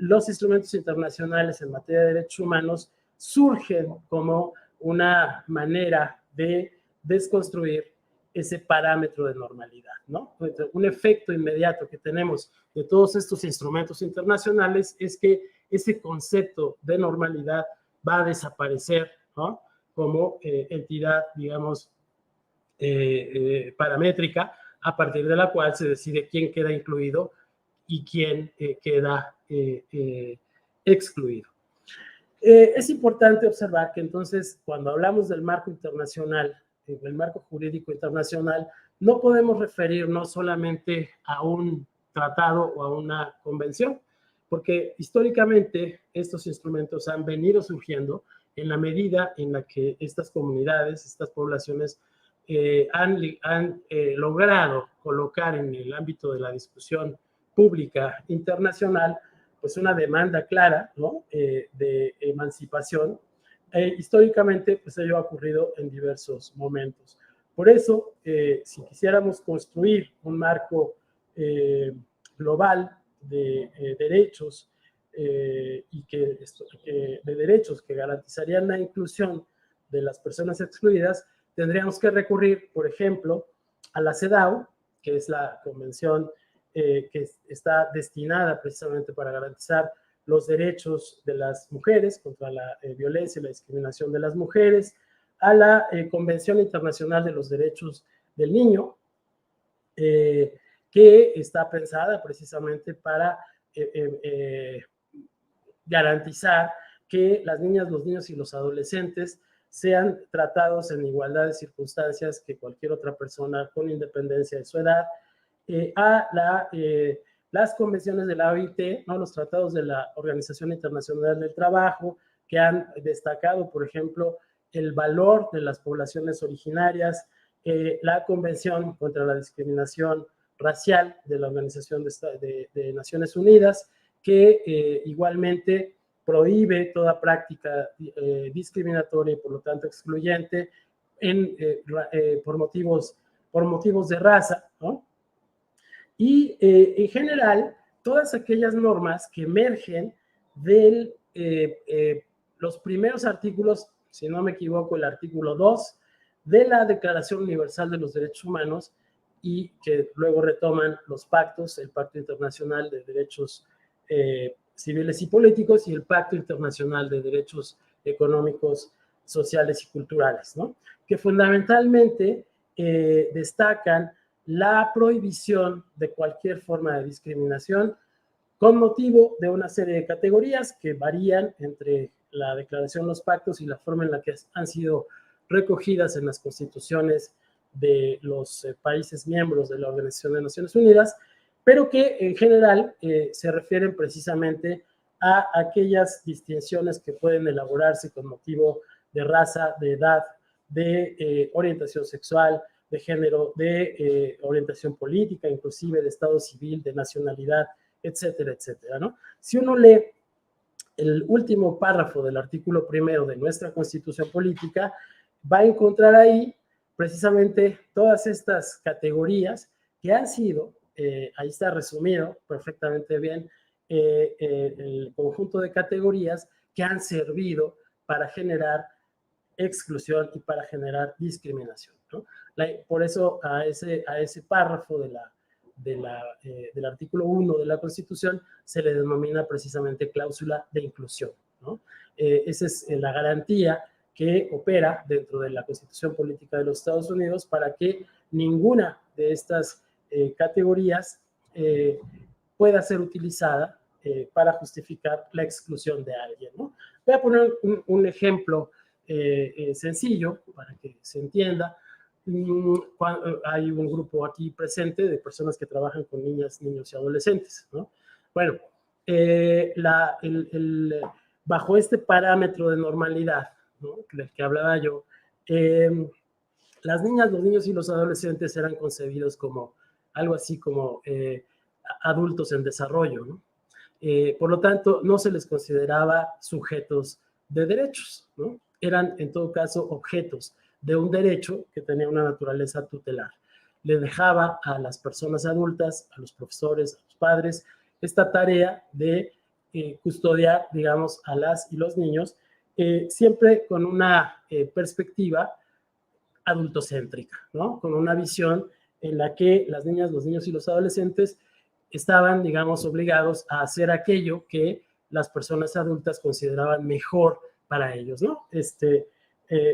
los instrumentos internacionales en materia de derechos humanos surgen como una manera de desconstruir ese parámetro de normalidad, ¿no? Un efecto inmediato que tenemos de todos estos instrumentos internacionales es que ese concepto de normalidad va a desaparecer, ¿no? Como entidad, digamos, paramétrica, a partir de la cual se decide quién queda incluido y quién queda excluido. Es importante observar que entonces cuando hablamos del marco internacional, el marco jurídico internacional, no podemos referirnos solamente a un tratado o a una convención, porque históricamente estos instrumentos han venido surgiendo en la medida en la que estas comunidades, estas poblaciones han logrado colocar en el ámbito de la discusión pública internacional pues una demanda clara, ¿no? De emancipación. Históricamente, pues ello ha ocurrido en diversos momentos. Por eso, si quisiéramos construir un marco global de derechos y de derechos que garantizarían la inclusión de las personas excluidas, tendríamos que recurrir, por ejemplo, a la CEDAW, que es la convención que está destinada precisamente para garantizar los derechos de las mujeres contra la violencia y la discriminación de las mujeres, a la Convención Internacional de los Derechos del Niño, que está pensada precisamente para garantizar que las niñas, los niños y los adolescentes sean tratados en igualdad de circunstancias que cualquier otra persona con independencia de su edad, las convenciones de la OIT, ¿no? Los tratados de la Organización Internacional del Trabajo, que han destacado, por ejemplo, el valor de las poblaciones originarias, la Convención contra la Discriminación Racial de la Organización de Naciones Unidas, que igualmente prohíbe toda práctica discriminatoria y por lo tanto excluyente por motivos de raza, ¿no? Y en general, todas aquellas normas que emergen de los primeros artículos, si no me equivoco, el artículo 2 de la Declaración Universal de los Derechos Humanos y que luego retoman los pactos, el Pacto Internacional de Derechos Civiles y Políticos y el Pacto Internacional de Derechos Económicos, Sociales y Culturales, ¿no? Que fundamentalmente destacan la prohibición de cualquier forma de discriminación con motivo de una serie de categorías que varían entre la declaración, los pactos y la forma en la que han sido recogidas en las constituciones de los países miembros de la Organización de Naciones Unidas, pero que en general se refieren precisamente a aquellas distinciones que pueden elaborarse con motivo de raza, de edad, de orientación sexual, de género, de orientación política, inclusive de estado civil, de nacionalidad, etcétera, etcétera, ¿no? Si uno lee el último párrafo del artículo 1 de nuestra Constitución Política, va a encontrar ahí precisamente todas estas categorías que han sido, ahí está resumido perfectamente bien, el conjunto de categorías que han servido para generar exclusión y para generar discriminación, ¿no? Por eso a ese párrafo del artículo 1 de la Constitución se le denomina precisamente cláusula de inclusión, ¿no? Esa es la garantía que opera dentro de la Constitución Política de los Estados Unidos para que ninguna de estas categorías pueda ser utilizada para justificar la exclusión de alguien, ¿no? Voy a poner un ejemplo sencillo para que se entienda. Hay un grupo aquí presente de personas que trabajan con niñas, niños y adolescentes, ¿no? Bueno, bajo este parámetro de normalidad, ¿no?, del que hablaba yo, las niñas, los niños y los adolescentes eran concebidos como algo así como adultos en desarrollo, ¿no? Por lo tanto, no se les consideraba sujetos de derechos, ¿no? Eran, en todo caso, objetos de un derecho que tenía una naturaleza tutelar. Le dejaba a las personas adultas, a los profesores, a los padres, esta tarea de custodiar, digamos, a las y los niños, siempre con una perspectiva adultocéntrica, ¿no? Con una visión en la que las niñas, los niños y los adolescentes estaban, digamos, obligados a hacer aquello que las personas adultas consideraban mejor para ellos, ¿no?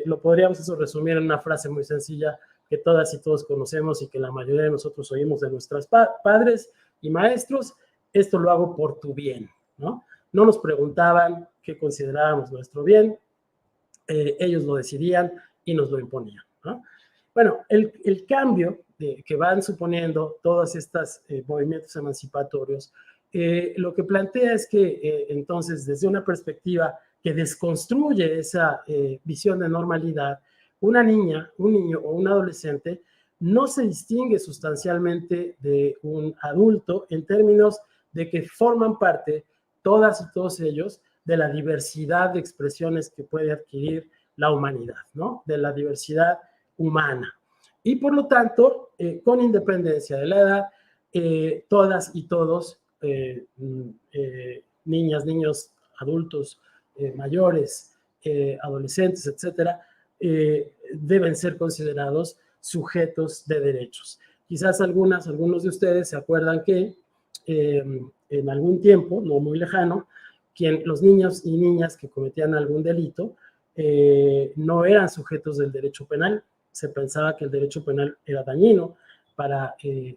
Lo podríamos eso resumir en una frase muy sencilla que todas y todos conocemos y que la mayoría de nosotros oímos de nuestros padres y maestros: esto lo hago por tu bien, ¿no? No nos preguntaban qué considerábamos nuestro bien, ellos lo decidían y nos lo imponían, ¿no? Bueno, el cambio que van suponiendo todos estos movimientos emancipatorios, lo que plantea es que entonces, desde una perspectiva que desconstruye esa visión de normalidad, una niña, un niño o un adolescente no se distingue sustancialmente de un adulto en términos de que forman parte, todas y todos ellos, de la diversidad de expresiones que puede adquirir la humanidad, ¿no? De la diversidad humana. Y por lo tanto, con independencia de la edad, todas y todos, niñas, niños, adultos, mayores, adolescentes, etcétera, deben ser considerados sujetos de derechos. Quizás algunos de ustedes se acuerdan que en algún tiempo, no muy lejano, los niños y niñas que cometían algún delito no eran sujetos del derecho penal. Se pensaba que el derecho penal era dañino para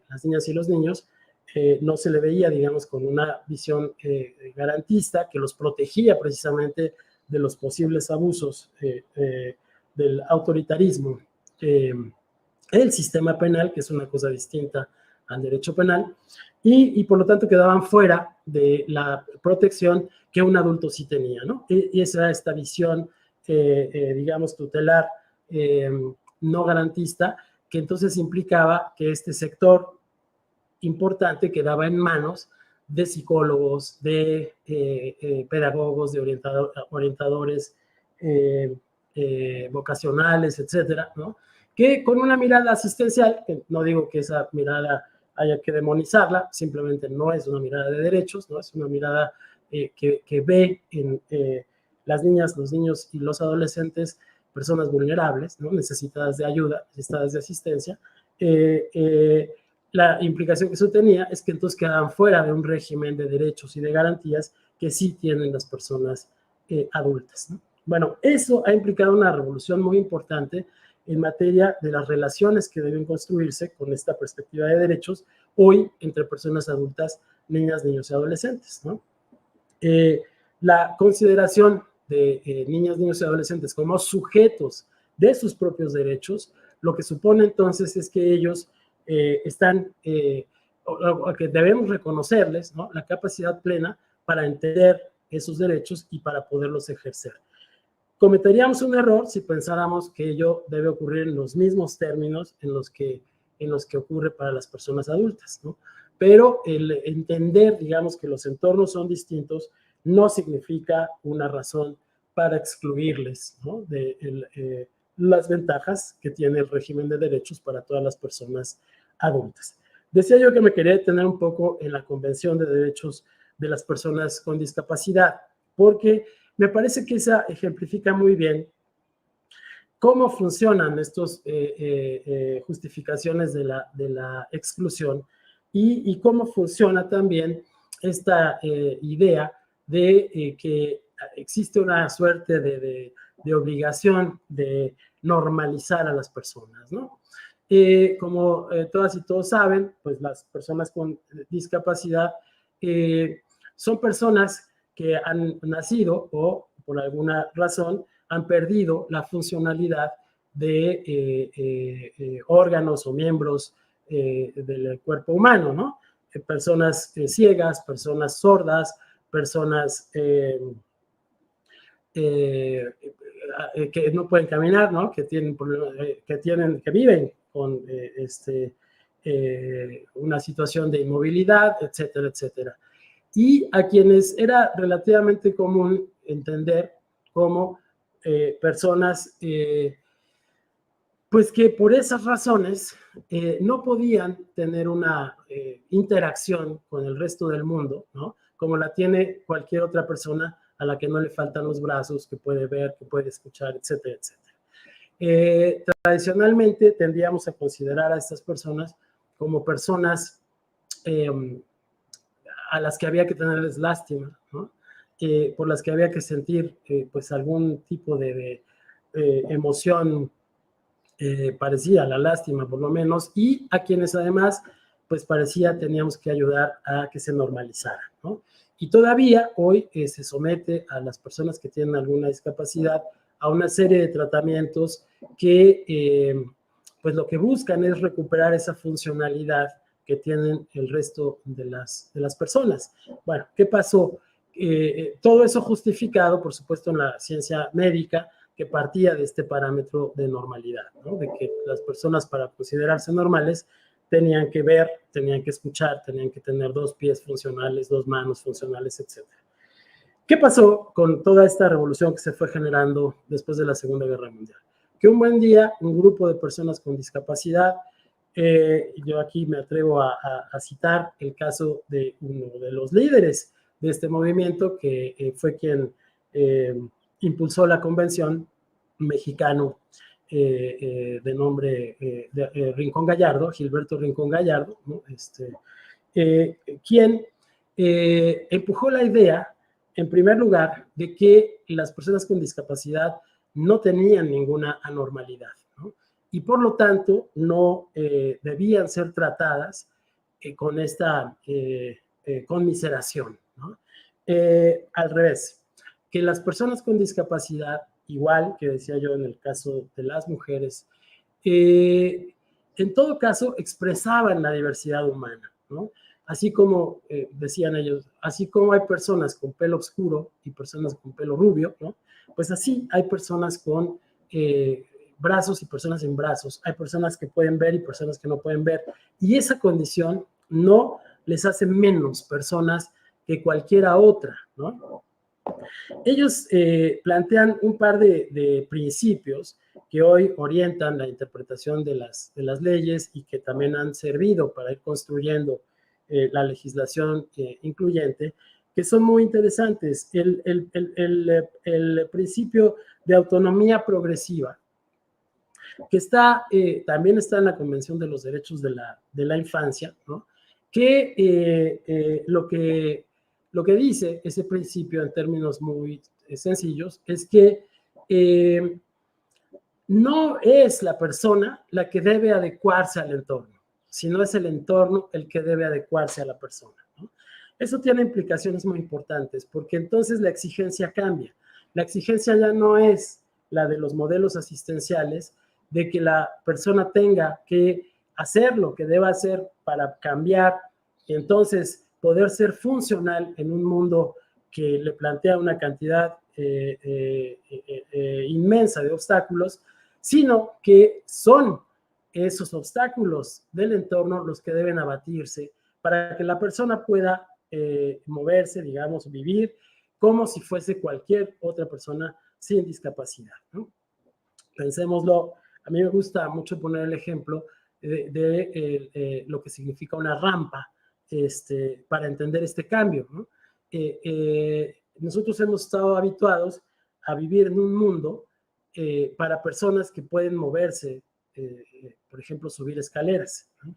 las niñas y los niños. No se le veía, digamos, con una visión garantista que los protegía precisamente de los posibles abusos del autoritarismo. El sistema penal, que es una cosa distinta al derecho penal, y por lo tanto quedaban fuera de la protección que un adulto sí tenía, ¿no? Y esa era esta visión, digamos, tutelar, no garantista, que entonces implicaba que este sector importante quedaba en manos de psicólogos, de pedagogos, de orientadores vocacionales, etcétera, ¿no? Que con una mirada asistencial, que no digo que esa mirada haya que demonizarla, simplemente no es una mirada de derechos, ¿no? Es una mirada que ve en las niñas, los niños y los adolescentes personas vulnerables, ¿no? Necesitadas de ayuda, necesitadas de asistencia. La implicación que eso tenía es que entonces quedaban fuera de un régimen de derechos y de garantías que sí tienen las personas adultas, ¿no? Bueno, eso ha implicado una revolución muy importante en materia de las relaciones que deben construirse con esta perspectiva de derechos hoy entre personas adultas, niñas, niños y adolescentes, ¿no? La consideración de niñas, niños y adolescentes como sujetos de sus propios derechos, lo que supone entonces es que ellos están, o que debemos reconocerles, ¿no?, la capacidad plena para entender esos derechos y para poderlos ejercer. cometeríamos un error si pensáramos que ello debe ocurrir en los mismos términos en los que ocurre para las personas adultas, ¿no? Pero el entender, digamos, que los entornos son distintos no significa una razón para excluirles, ¿no?, de las ventajas que tiene el régimen de derechos para todas las personas adultas. Decía yo que me quería detener un poco en la Convención de Derechos de las Personas con Discapacidad, porque me parece que esa ejemplifica muy bien cómo funcionan estas justificaciones de la exclusión y cómo funciona también esta idea de que existe una suerte de obligación de normalizar a las personas, ¿no? Como todas y todos saben, pues las personas con discapacidad son personas que han nacido o por alguna razón han perdido la funcionalidad de órganos o miembros del cuerpo humano, ¿no? Personas ciegas, personas sordas, personas que no pueden caminar, ¿no? Que tienen problemas, que viven con una situación de inmovilidad, etcétera, etcétera. Y a quienes era relativamente común entender como personas pues que por esas razones no podían tener una interacción con el resto del mundo, ¿no?, como la tiene cualquier otra persona a la que no le faltan los brazos, que puede ver, que puede escuchar, etcétera, etcétera. Tradicionalmente tendríamos a considerar a estas personas como personas a las que había que tenerles lástima, ¿no?, por las que había que sentir pues algún tipo de emoción parecida a la lástima, por lo menos, y a quienes además pues parecía teníamos que ayudar a que se normalizara, ¿no? Y todavía hoy se somete a las personas que tienen alguna discapacidad a una serie de tratamientos que pues lo que buscan es recuperar esa funcionalidad que tienen el resto de las personas. Bueno, ¿qué pasó? Todo eso justificado, por supuesto, en la ciencia médica, que partía de este parámetro de normalidad, ¿no?, de que las personas, para considerarse normales, tenían que ver, tenían que escuchar, tenían que tener 2 pies funcionales, 2 manos funcionales, etc. ¿Qué pasó con toda esta revolución que se fue generando después de la Segunda Guerra Mundial? Que un buen día, un grupo de personas con discapacidad, yo aquí me atrevo a citar el caso de uno de los líderes de este movimiento, que fue quien impulsó la convención, mexicano de nombre Rincón Gallardo, Gilberto Rincón Gallardo, ¿no?, quien empujó la idea, en primer lugar, de que las personas con discapacidad no tenían ninguna anormalidad, ¿no?, y por lo tanto no debían ser tratadas con esta conmiseración, ¿no? Al revés, que las personas con discapacidad, igual que decía yo en el caso de las mujeres, en todo caso expresaban la diversidad humana, ¿no? Así como decían ellos, así como hay personas con pelo oscuro y personas con pelo rubio, ¿no?, pues así hay personas con brazos y personas sin brazos, hay personas que pueden ver y personas que no pueden ver, y esa condición no les hace menos personas que cualquiera otra, ¿no? Ellos plantean un par de principios que hoy orientan la interpretación de las leyes y que también han servido para ir construyendo la legislación incluyente, que son muy interesantes. El principio de autonomía progresiva, que también está en la Convención de los Derechos de la Infancia, ¿no?, que lo que dice ese principio en términos muy sencillos es que no es la persona la que debe adecuarse al entorno, sino es el entorno el que debe adecuarse a la persona, ¿no? Eso tiene implicaciones muy importantes, porque entonces la exigencia cambia. La exigencia ya no es la de los modelos asistenciales, de que la persona tenga que hacer lo que deba hacer para cambiar y entonces poder ser funcional en un mundo que le plantea una cantidad inmensa de obstáculos, sino que son esos obstáculos del entorno los que deben abatirse para que la persona pueda moverse, digamos, vivir como si fuese cualquier otra persona sin discapacidad, ¿no? Pensémoslo, a mí me gusta mucho poner el ejemplo de lo que significa una rampa para entender este cambio, ¿no? Nosotros hemos estado habituados a vivir en un mundo para personas que pueden moverse, por ejemplo, subir escaleras, ¿no?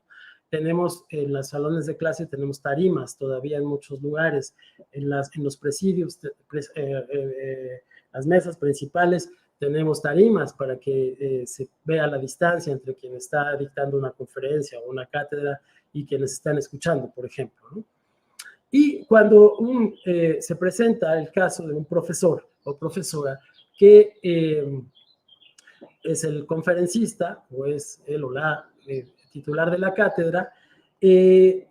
Tenemos en los salones de clase, tenemos tarimas todavía en muchos lugares, en los presidios, las mesas principales, tenemos tarimas para que se vea la distancia entre quien está dictando una conferencia o una cátedra y quienes están escuchando, por ejemplo, ¿no? Y cuando se presenta el caso de un profesor o profesora que es el conferencista o es él o la titular de la cátedra y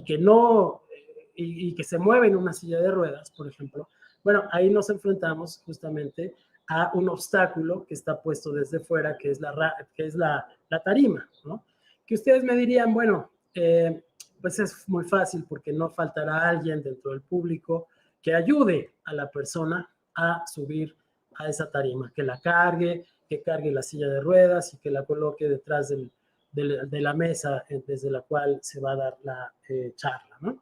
que se mueve en una silla de ruedas, por ejemplo, bueno, ahí nos enfrentamos justamente a un obstáculo que está puesto desde fuera, que es la tarima, ¿no? Que ustedes me dirían, bueno, pues es muy fácil porque no faltará alguien dentro del público que ayude a la persona a subir a esa tarima, que la cargue, que cargue la silla de ruedas y que la coloque detrás de la mesa desde la cual se va a dar la charla, ¿no?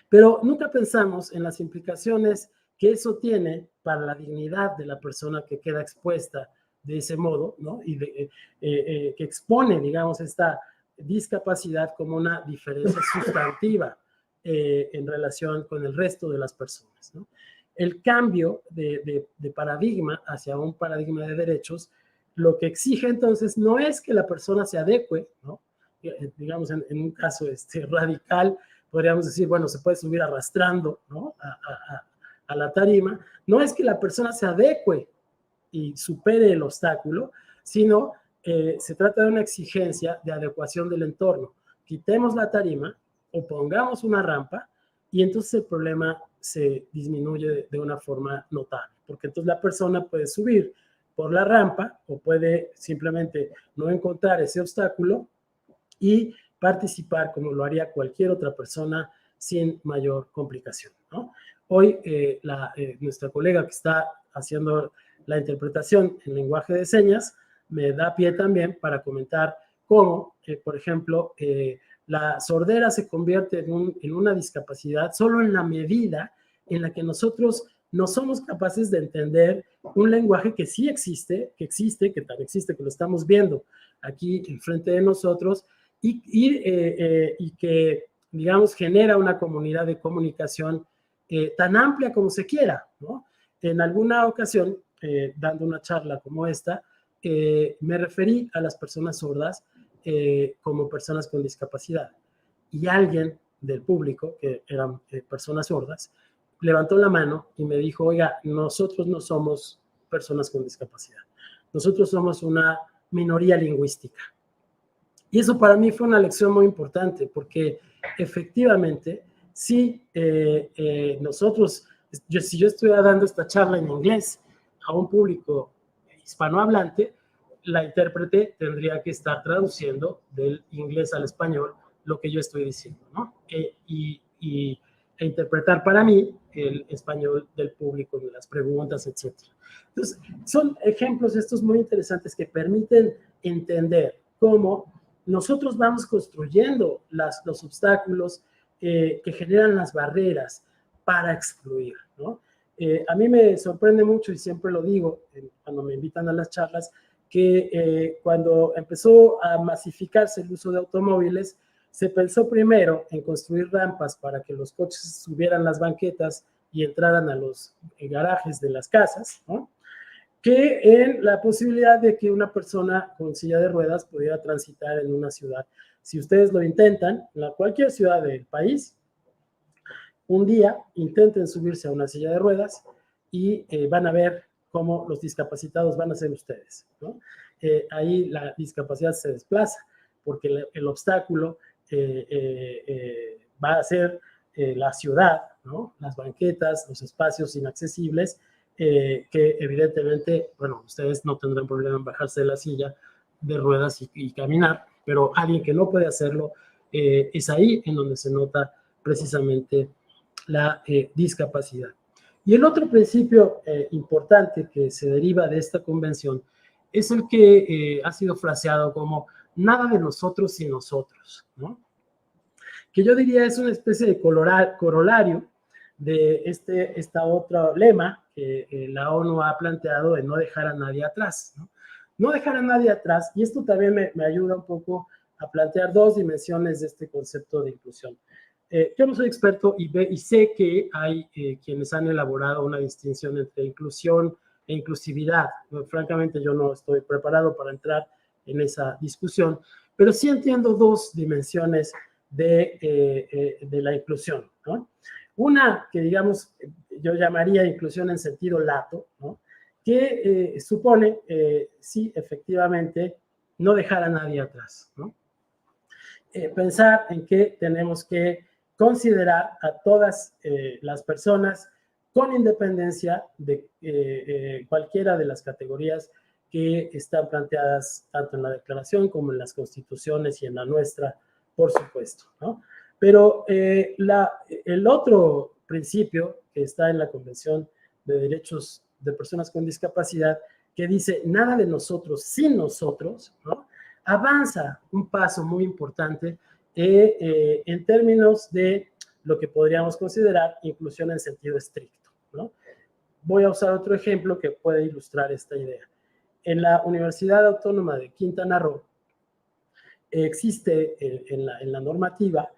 Pero nunca pensamos en las implicaciones que eso tiene para la dignidad de la persona que queda expuesta de ese modo, ¿no? Y que expone, digamos, esta discapacidad como una diferencia sustantiva en relación con el resto de las personas, ¿no? El cambio de paradigma hacia un paradigma de derechos, lo que exige entonces no es que la persona se adecue, ¿no? Digamos, en un caso radical, podríamos decir, bueno, se puede subir arrastrando, ¿no? a la tarima. No es que la persona se adecue y supere el obstáculo, sino se trata de una exigencia de adecuación del entorno. Quitemos la tarima o pongamos una rampa y entonces el problema se disminuye de una forma notable, porque entonces la persona puede subir por la rampa o puede simplemente no encontrar ese obstáculo y participar como lo haría cualquier otra persona sin mayor complicación, ¿no? Hoy nuestra colega que está haciendo la interpretación en lenguaje de señas me da pie también para comentar cómo, por ejemplo, la sordera se convierte en una discapacidad solo en la medida en la que nosotros no somos capaces de entender un lenguaje que sí existe, que tan existe que lo estamos viendo aquí enfrente de nosotros y que, digamos, genera una comunidad de comunicación tan amplia como se quiera, ¿no? En alguna ocasión, dando una charla como esta, me referí a las personas sordas como personas con discapacidad. Y alguien del público, que eran personas sordas, levantó la mano y me dijo, oiga, nosotros no somos personas con discapacidad. Nosotros somos una minoría lingüística. Y eso para mí fue una lección muy importante, porque efectivamente, si nosotros, si yo estuviera dando esta charla en inglés a un público hispanohablante, la intérprete tendría que estar traduciendo del inglés al español lo que yo estoy diciendo, ¿no? E interpretar para mí el español del público, de las preguntas, etc. Entonces, son ejemplos estos muy interesantes que permiten entender cómo nosotros vamos construyendo los obstáculos que generan las barreras para excluir, ¿no? A mí me sorprende mucho, y siempre lo digo cuando me invitan a las charlas, que cuando empezó a masificarse el uso de automóviles, se pensó primero en construir rampas para que los coches subieran las banquetas y entraran a los garajes de las casas, ¿no? Que en la posibilidad de que una persona con silla de ruedas pudiera transitar en una ciudad. Si ustedes lo intentan, en cualquier ciudad del país, un día intenten subirse a una silla de ruedas y van a ver cómo los discapacitados van a ser ustedes, ¿no? Ahí la discapacidad se desplaza porque el obstáculo va a ser la ciudad ¿no? Las banquetas, los espacios inaccesibles, que evidentemente, bueno, ustedes no tendrán problema en bajarse de la silla de ruedas y caminar, pero alguien que no puede hacerlo, es ahí en donde se nota precisamente la discapacidad. Y el otro principio importante que se deriva de esta convención es el que ha sido fraseado como nada de nosotros sin nosotros, ¿no? Que yo diría es una especie de corolario de esta otra lema que la ONU ha planteado de no dejar a nadie atrás, ¿no? No dejar a nadie atrás, y esto también me ayuda un poco a plantear dos dimensiones de este concepto de inclusión. Yo no soy experto y sé que hay quienes han elaborado una distinción entre inclusión e inclusividad. Francamente, yo no estoy preparado para entrar en esa discusión, pero sí entiendo dos dimensiones de la inclusión, ¿no? Una que, digamos, yo llamaría inclusión en sentido lato, ¿no? Que supone, sí, efectivamente, no dejar a nadie atrás, ¿no? Pensar en que tenemos que considerar a todas las personas con independencia de cualquiera de las categorías que están planteadas tanto en la declaración como en las constituciones y en la nuestra, por supuesto, ¿no? Pero el otro principio que está en la Convención de Derechos de Personas con Discapacidad, que dice nada de nosotros sin nosotros, ¿no? Avanza un paso muy importante en términos de lo que podríamos considerar inclusión en sentido estricto, ¿no? Voy a usar otro ejemplo que puede ilustrar esta idea. En la Universidad Autónoma de Quintana Roo existe en la normativa,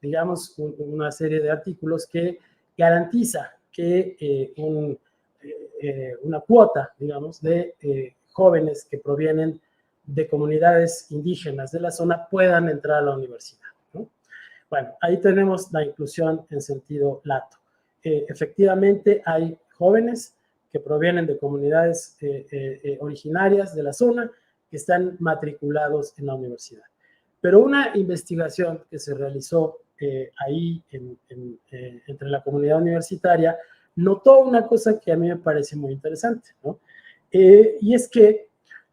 digamos, una serie de artículos que garantiza que una cuota, digamos, de jóvenes que provienen de comunidades indígenas de la zona puedan entrar a la universidad, ¿no? Bueno, ahí tenemos la inclusión en sentido lato. Efectivamente, hay jóvenes que provienen de comunidades originarias de la zona que están matriculados en la universidad. Pero una investigación que se realizó ahí entre la comunidad universitaria notó una cosa que a mí me parece muy interesante, ¿no? Y es que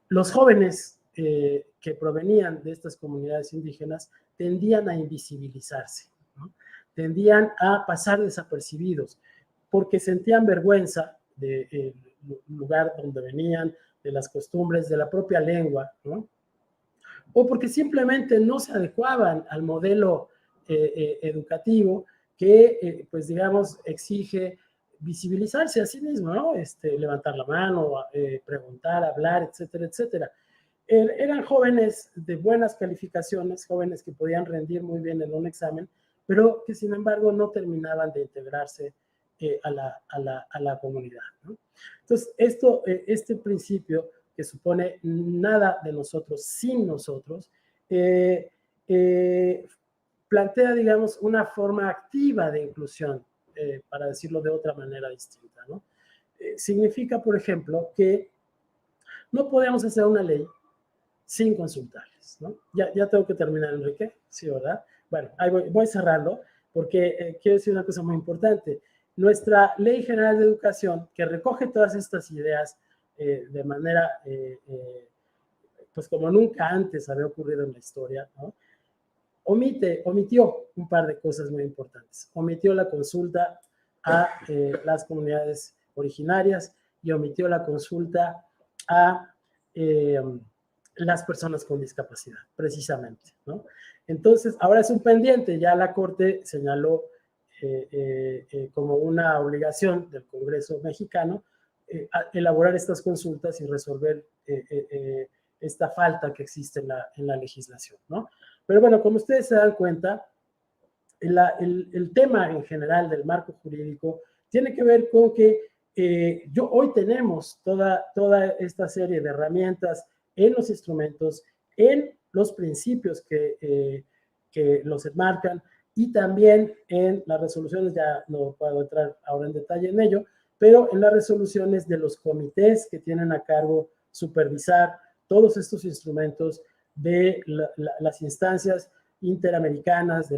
los jóvenes que provenían de estas comunidades indígenas tendían a invisibilizarse, ¿no? Tendían a pasar desapercibidos porque sentían vergüenza del lugar donde venían, de las costumbres, de la propia lengua, ¿no? O porque simplemente no se adecuaban al modelo educativo que, pues digamos, exige visibilizarse a sí mismo, ¿no? Levantar la mano, preguntar, hablar, etcétera, etcétera. Eran jóvenes de buenas calificaciones, jóvenes que podían rendir muy bien en un examen, pero que sin embargo no terminaban de integrarse a la comunidad, ¿no? Entonces, este principio que supone nada de nosotros sin nosotros, plantea, digamos, una forma activa de inclusión, para decirlo de otra manera distinta, ¿no? Significa, por ejemplo, que no podemos hacer una ley sin consultarles, ¿no? Ya tengo que terminar, Enrique, sí, ¿verdad? Bueno, ahí voy cerrando, porque quiero decir una cosa muy importante. Nuestra Ley General de Educación, que recoge todas estas ideas de manera, pues como nunca antes había ocurrido en la historia, ¿no? Omitió un par de cosas muy importantes. Omitió la consulta a las comunidades originarias y omitió la consulta a las personas con discapacidad, precisamente, ¿no? Entonces, ahora es un pendiente, ya la Corte señaló como una obligación del Congreso mexicano elaborar estas consultas y resolver esta falta que existe en la legislación, ¿no? Pero bueno, como ustedes se dan cuenta, el tema en general del marco jurídico tiene que ver con que hoy tenemos toda esta serie de herramientas en los instrumentos, en los principios que los enmarcan y también en las resoluciones, ya no puedo entrar ahora en detalle en ello, pero en las resoluciones de los comités que tienen a cargo supervisar todos estos instrumentos de las instancias interamericanas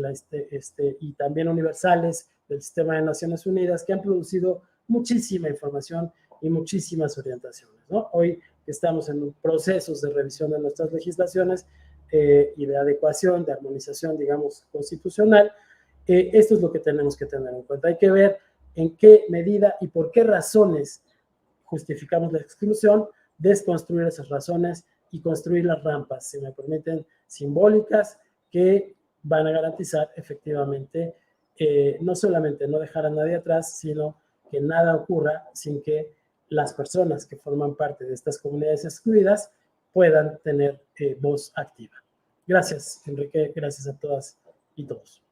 y también universales del sistema de Naciones Unidas, que han producido muchísima información y muchísimas orientaciones, ¿no? Hoy estamos en procesos de revisión de nuestras legislaciones y de adecuación, de armonización, digamos, constitucional. Esto es lo que tenemos que tener en cuenta. Hay que ver en qué medida y por qué razones justificamos la exclusión, desconstruir esas razones y construir las rampas, si me permiten, simbólicas, que van a garantizar efectivamente no solamente no dejar a nadie atrás, sino que nada ocurra sin que las personas que forman parte de estas comunidades excluidas puedan tener voz activa. Gracias, Enrique, gracias a todas y todos.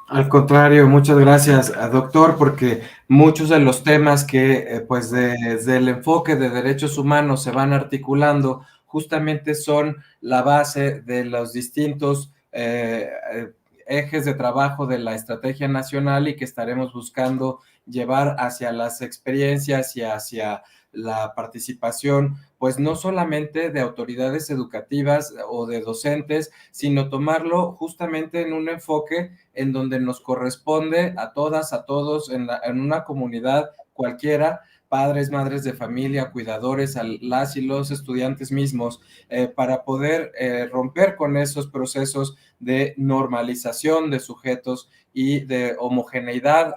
Al contrario, muchas gracias, doctor, porque muchos de los temas que pues desde el enfoque de derechos humanos se van articulando justamente son la base de los distintos ejes de trabajo de la estrategia nacional y que estaremos buscando llevar hacia las experiencias y hacia la participación, pues no solamente de autoridades educativas o de docentes, sino tomarlo justamente en un enfoque en donde nos corresponde a todas, a todos, en una comunidad cualquiera, padres, madres de familia, cuidadores, a las y los estudiantes mismos, para poder romper con esos procesos de normalización de sujetos y de homogeneidad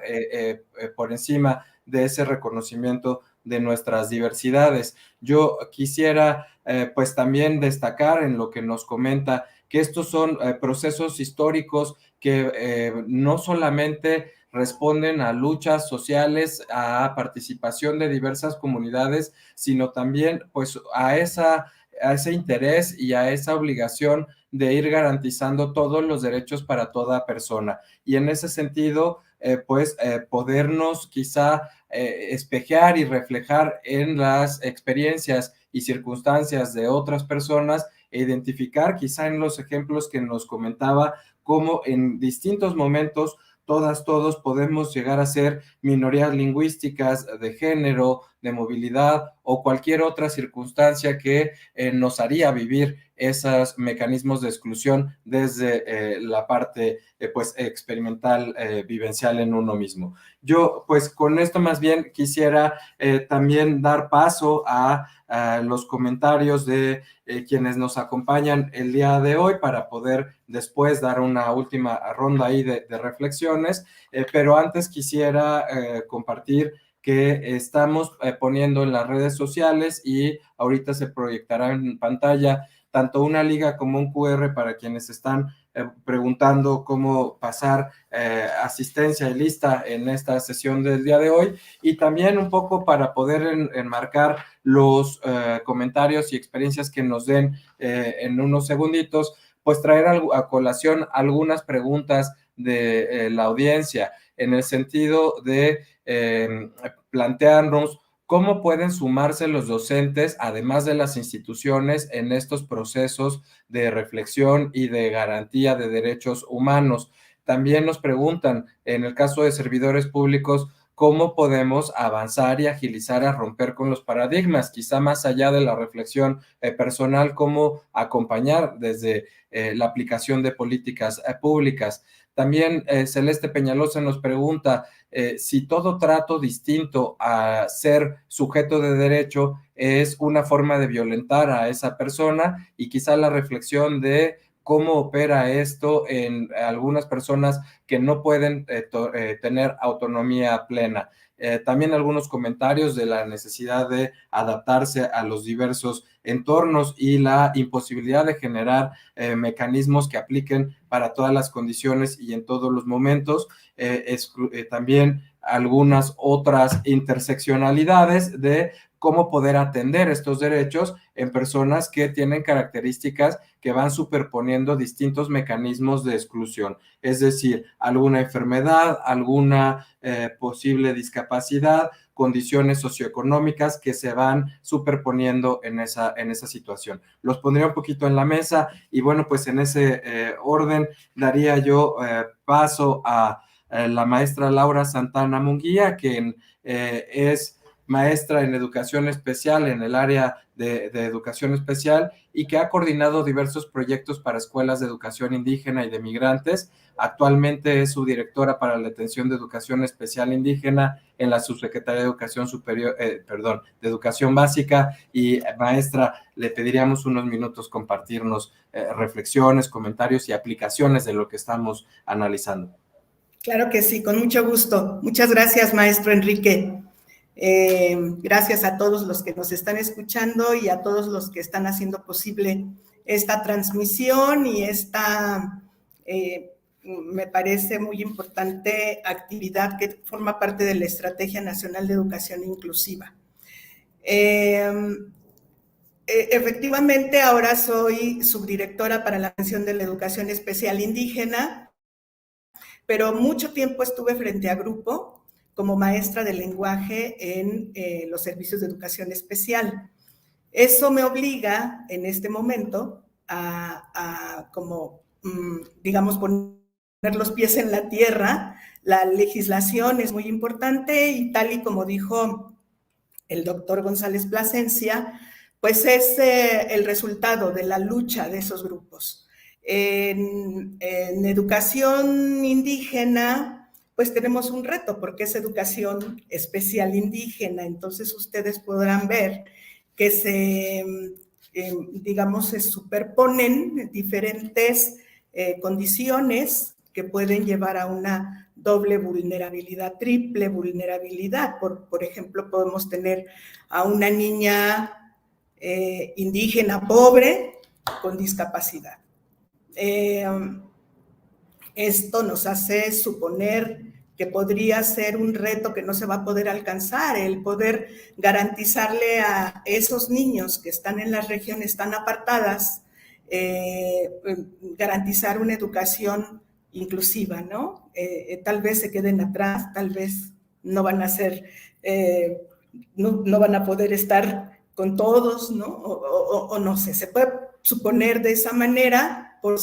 por encima de ese reconocimiento de nuestras diversidades. Yo quisiera pues también destacar en lo que nos comenta que estos son procesos históricos que no solamente responden a luchas sociales, a participación de diversas comunidades, sino también pues a ese interés y a esa obligación de ir garantizando todos los derechos para toda persona. Y en ese sentido, podernos quizá espejear y reflejar en las experiencias y circunstancias de otras personas e identificar quizá en los ejemplos que nos comentaba cómo en distintos momentos todos podemos llegar a ser minorías lingüísticas de género, de movilidad o cualquier otra circunstancia que nos haría vivir esos mecanismos de exclusión desde la parte pues experimental, vivencial en uno mismo. Yo pues con esto más bien quisiera también dar paso a los comentarios de quienes nos acompañan el día de hoy para poder después dar una última ronda ahí de reflexiones, pero antes quisiera compartir que estamos poniendo en las redes sociales y ahorita se proyectará en pantalla tanto una liga como un QR para quienes están preguntando cómo pasar asistencia y lista en esta sesión del día de hoy, y también un poco para poder enmarcar los comentarios y experiencias que nos den en unos segunditos, pues traer a colación algunas preguntas de la audiencia en el sentido de plantearnos cómo pueden sumarse los docentes, además de las instituciones, en estos procesos de reflexión y de garantía de derechos humanos. También nos preguntan, en el caso de servidores públicos, cómo podemos avanzar y agilizar a romper con los paradigmas, quizá más allá de la reflexión personal, cómo acompañar desde la aplicación de políticas públicas. También Celeste Peñalosa nos pregunta si todo trato distinto a ser sujeto de derecho es una forma de violentar a esa persona, y quizá la reflexión de cómo opera esto en algunas personas que no pueden tener autonomía plena. También algunos comentarios de la necesidad de adaptarse a los diversos entornos y la imposibilidad de generar mecanismos que apliquen para todas las condiciones y en todos los momentos. También algunas otras interseccionalidades de cómo poder atender estos derechos en personas que tienen características que van superponiendo distintos mecanismos de exclusión, es decir, alguna enfermedad, alguna posible discapacidad, condiciones socioeconómicas que se van superponiendo en esa situación. Los pondría un poquito en la mesa y bueno, pues en ese orden daría yo paso a la maestra Laura Santana Munguía, quien es maestra en educación especial en el área de educación especial y que ha coordinado diversos proyectos para escuelas de educación indígena y de migrantes. Actualmente es subdirectora para la atención de educación especial indígena en la Subsecretaría de Educación Superior, de Educación Básica. Y maestra, le pediríamos unos minutos compartirnos reflexiones, comentarios y aplicaciones de lo que estamos analizando. Claro que sí, con mucho gusto. Muchas gracias, maestro Enrique. Gracias a todos los que nos están escuchando y a todos los que están haciendo posible esta transmisión y esta, me parece muy importante, actividad que forma parte de la Estrategia Nacional de Educación Inclusiva. Efectivamente, ahora soy subdirectora para la atención de la educación especial indígena, pero mucho tiempo estuve frente a grupo como maestra de lenguaje en los servicios de educación especial. Eso me obliga en este momento a como, digamos, poner los pies en la tierra. La legislación es muy importante y tal y como dijo el doctor González Plasencia, pues es el resultado de la lucha de esos grupos. En educación indígena, pues tenemos un reto porque es educación especial indígena, entonces ustedes podrán ver que digamos, se superponen diferentes condiciones que pueden llevar a una doble vulnerabilidad, triple vulnerabilidad. Por ejemplo, podemos tener a una niña indígena pobre con discapacidad. Esto nos hace suponer que podría ser un reto que no se va a poder alcanzar, el poder garantizarle a esos niños que están en las regiones tan apartadas, garantizar una educación inclusiva, ¿no? Tal vez se queden atrás, tal vez no van a ser, no van a poder estar con todos, ¿no? O no sé, se puede suponer de esa manera por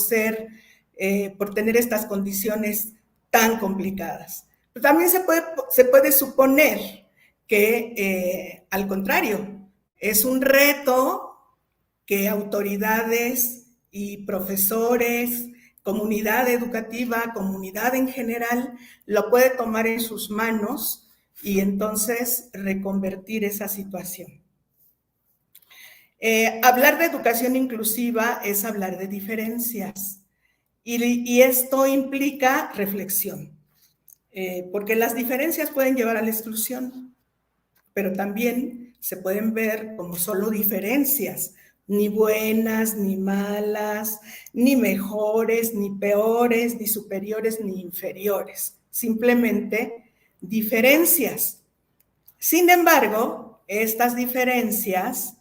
tener estas condiciones tan complicadas. Pero también se puede suponer que, al contrario, es un reto que autoridades y profesores, comunidad educativa, comunidad en general, lo puede tomar en sus manos y entonces reconvertir esa situación. Hablar de educación inclusiva es hablar de diferencias. Y esto implica reflexión, porque las diferencias pueden llevar a la exclusión, pero también se pueden ver como solo diferencias, ni buenas, ni malas, ni mejores, ni peores, ni superiores, ni inferiores, simplemente diferencias. Sin embargo, estas diferencias,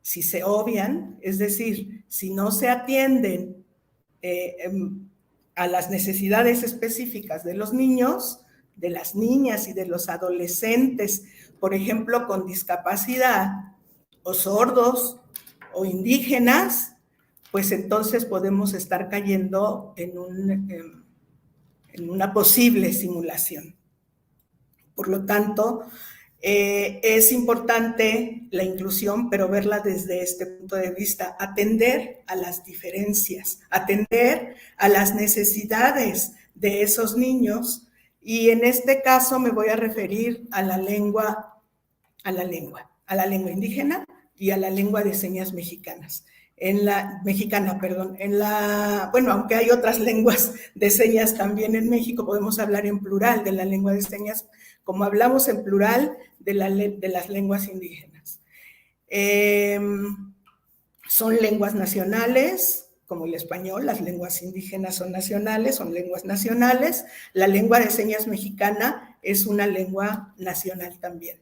si se obvian, es decir, si no se atienden a las necesidades específicas de los niños, de las niñas y de los adolescentes, por ejemplo, con discapacidad, o sordos, o indígenas, pues entonces podemos estar cayendo en una posible simulación. Por lo tanto, es importante la inclusión, pero verla desde este punto de vista, atender a las diferencias, atender a las necesidades de esos niños, y en este caso me voy a referir a la lengua indígena y a la lengua de señas mexicanas. Bueno, aunque hay otras lenguas de señas también en México, podemos hablar en plural de la lengua de señas, como hablamos en plural de las lenguas indígenas. Son lenguas nacionales, como el español, las lenguas indígenas son nacionales, son lenguas nacionales. La lengua de señas mexicana es una lengua nacional también.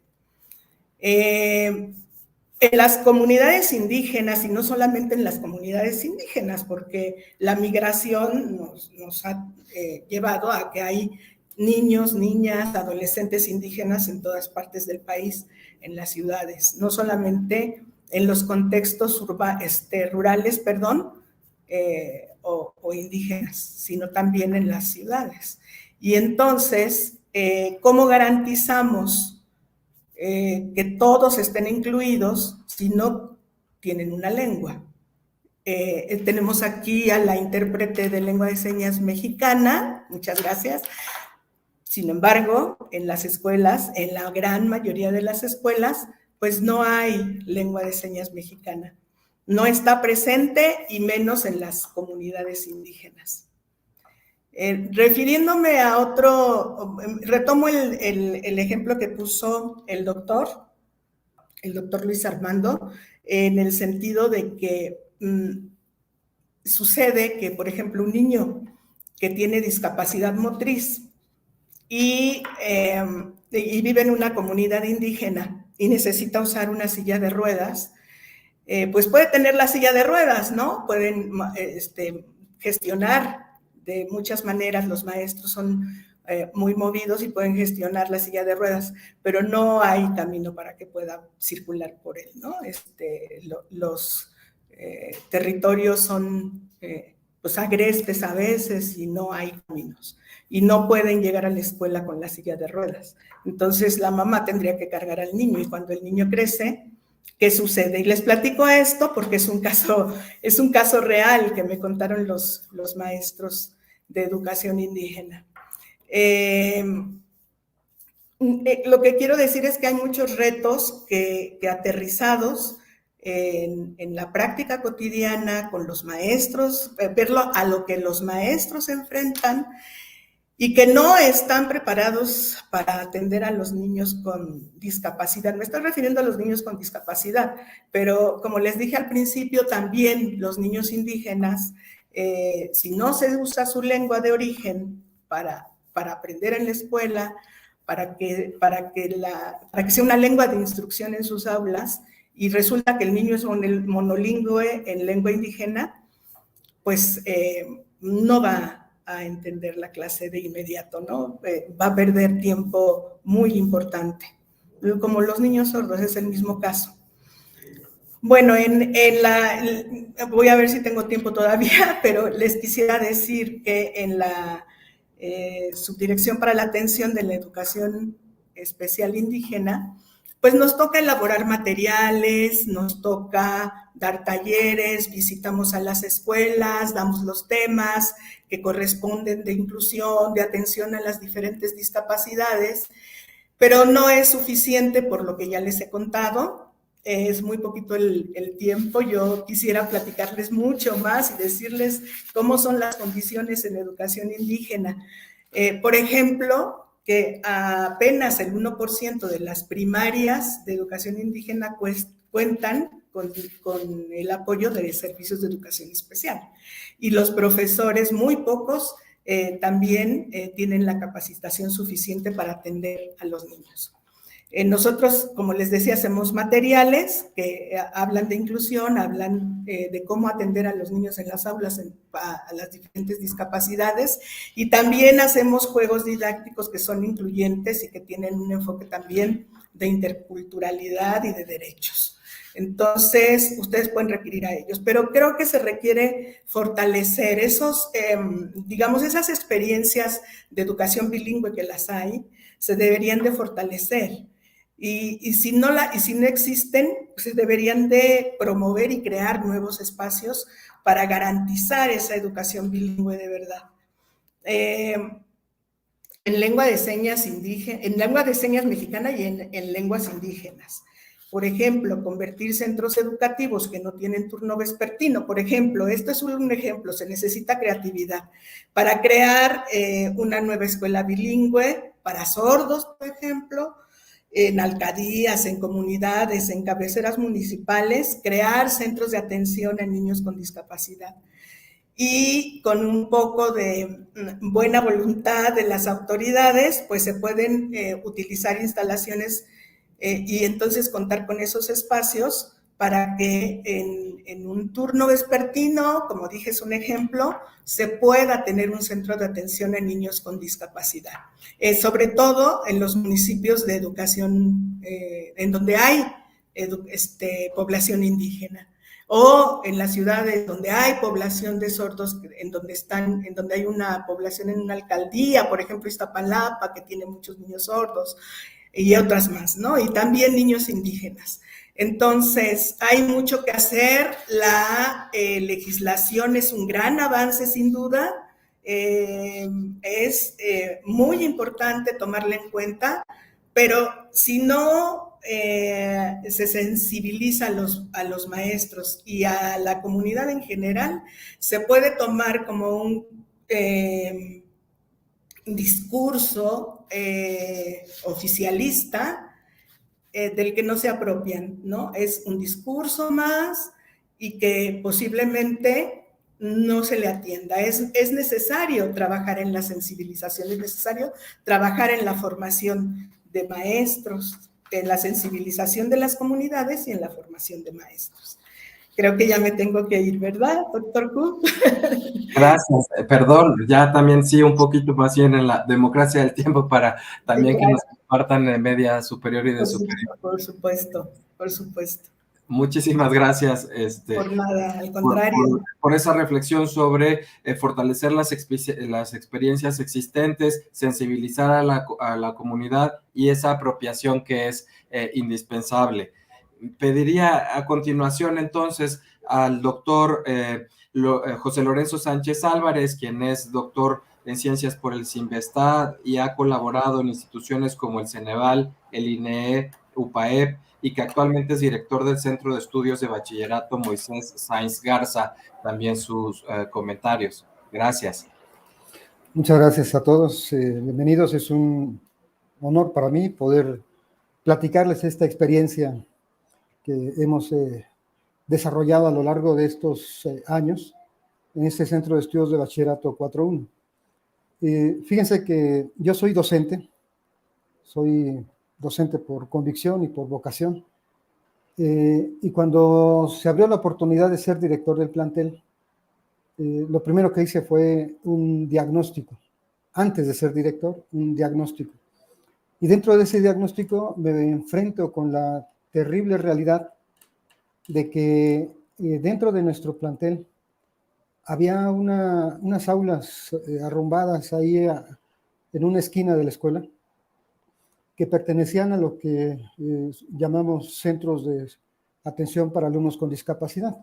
En las comunidades indígenas, y no solamente en las comunidades indígenas, porque la migración nos ha llevado a que hay niños, niñas, adolescentes indígenas en todas partes del país, en las ciudades, no solamente en los contextos rurales, o indígenas, sino también en las ciudades. Y entonces, ¿cómo garantizamos que todos estén incluidos si no tienen una lengua. Tenemos aquí a la intérprete de lengua de señas mexicana, muchas gracias. Sin embargo, en las escuelas, en la gran mayoría de las escuelas, pues no hay lengua de señas mexicana. No está presente y menos en las comunidades indígenas. Refiriéndome a otro, retomo el ejemplo que puso el doctor Luis Armando, en el sentido de que sucede que, por ejemplo, un niño que tiene discapacidad motriz y vive en una comunidad indígena y necesita usar una silla de ruedas, pues puede tener la silla de ruedas, ¿no? Pueden gestionar de muchas maneras, los maestros son muy movidos y pueden gestionar la silla de ruedas, pero no hay camino para que pueda circular por él, ¿no? Los territorios son pues agrestes a veces y no hay caminos y no pueden llegar a la escuela con la silla de ruedas. Entonces la mamá tendría que cargar al niño y cuando el niño crece, ¿qué sucede? Y les platico esto porque es un caso real que me contaron los maestros de educación indígena. Lo que quiero decir es que hay muchos retos que aterrizados en la práctica cotidiana con los maestros, verlo a lo que los maestros enfrentan y que no están preparados para atender a los niños con discapacidad. Me estoy refiriendo a los niños con discapacidad, pero como les dije al principio, también los niños indígenas, si no se usa su lengua de origen para aprender en la escuela, para que sea una lengua de instrucción en sus aulas, y resulta que el niño es monolingüe en lengua indígena, pues no va a entender la clase de inmediato, ¿no? Va a perder tiempo muy importante. Como los niños sordos, es el mismo caso. Bueno, voy a ver si tengo tiempo todavía, pero les quisiera decir que en la Subdirección para la Atención de la Educación Especial Indígena, pues nos toca elaborar materiales, nos toca dar talleres, visitamos a las escuelas, damos los temas que corresponden de inclusión, de atención a las diferentes discapacidades, pero no es suficiente por lo que ya les he contado, es muy poquito el tiempo. Yo quisiera platicarles mucho más y decirles cómo son las condiciones en educación indígena. Por ejemplo, que apenas el 1% de las primarias de educación indígena cuentan con el apoyo de servicios de educación especial. Y los profesores, muy pocos, también tienen la capacitación suficiente para atender a los niños. Nosotros, como les decía, hacemos materiales que hablan de inclusión, hablan de cómo atender a los niños en las aulas a las diferentes discapacidades, y también hacemos juegos didácticos que son incluyentes y que tienen un enfoque también de interculturalidad y de derechos. Entonces, ustedes pueden requerir a ellos, pero creo que se requiere fortalecer esas experiencias de educación bilingüe que las hay, se deberían de fortalecer. Y si no existen, pues se deberían de promover y crear nuevos espacios para garantizar esa educación bilingüe de verdad. En lengua de señas mexicana y en lenguas indígenas. Por ejemplo, convertir centros educativos que no tienen turno vespertino. Por ejemplo, esto es un ejemplo, se necesita creatividad para crear una nueva escuela bilingüe para sordos, por ejemplo, en alcaldías, en comunidades, en cabeceras municipales, crear centros de atención a niños con discapacidad. Y con un poco de buena voluntad de las autoridades, pues se pueden utilizar instalaciones y entonces contar con esos espacios para que en un turno vespertino, como dije, es un ejemplo, se pueda tener un centro de atención a niños con discapacidad. Sobre todo en los municipios de educación, en donde hay población indígena, o en las ciudades donde hay población de sordos, en donde hay una población en una alcaldía, por ejemplo, Iztapalapa, que tiene muchos niños sordos. y otras más, ¿no? Y también niños indígenas. Entonces, hay mucho que hacer. La legislación es un gran avance, sin duda. Es muy importante tomarla en cuenta, pero si no se sensibiliza a los maestros y a la comunidad en general, se puede tomar como un discurso oficialista del que no se apropian, ¿no? Es un discurso más y que posiblemente no se le atienda. Es necesario trabajar en la sensibilización, es necesario trabajar en la formación de maestros, en la sensibilización de las comunidades y en la formación de maestros. Creo que ya me tengo que ir, ¿verdad, doctor Q? Gracias. Perdón, ya también sí, un poquito más bien en la democracia del tiempo para también Sí, que claro. nos compartan de media superior y de superior. Por supuesto, por supuesto. Muchísimas gracias Por nada, al contrario. por esa reflexión sobre fortalecer las experiencias existentes, sensibilizar a la comunidad y esa apropiación que es indispensable. Pediría a continuación entonces al doctor José Lorenzo Sánchez Álvarez, quien es doctor en ciencias por el CINVESTAD y ha colaborado en instituciones como el Ceneval, el INEE, UPAEP, y que actualmente es director del Centro de Estudios de Bachillerato Moisés Sáenz Garza, también sus comentarios. Gracias. Muchas gracias a todos. Bienvenidos. Es un honor para mí poder platicarles esta experiencia que hemos desarrollado a lo largo de estos años en este Centro de Estudios de Bachillerato 4.1. Fíjense que yo soy docente por convicción y por vocación. Y cuando se abrió la oportunidad de ser director del plantel, lo primero que hice fue un diagnóstico. Antes de ser director, un diagnóstico. Y dentro de ese diagnóstico me enfrento con la terrible realidad de que dentro de nuestro plantel había unas aulas arrumbadas ahí en una esquina de la escuela que pertenecían a lo que llamamos centros de atención para alumnos con discapacidad,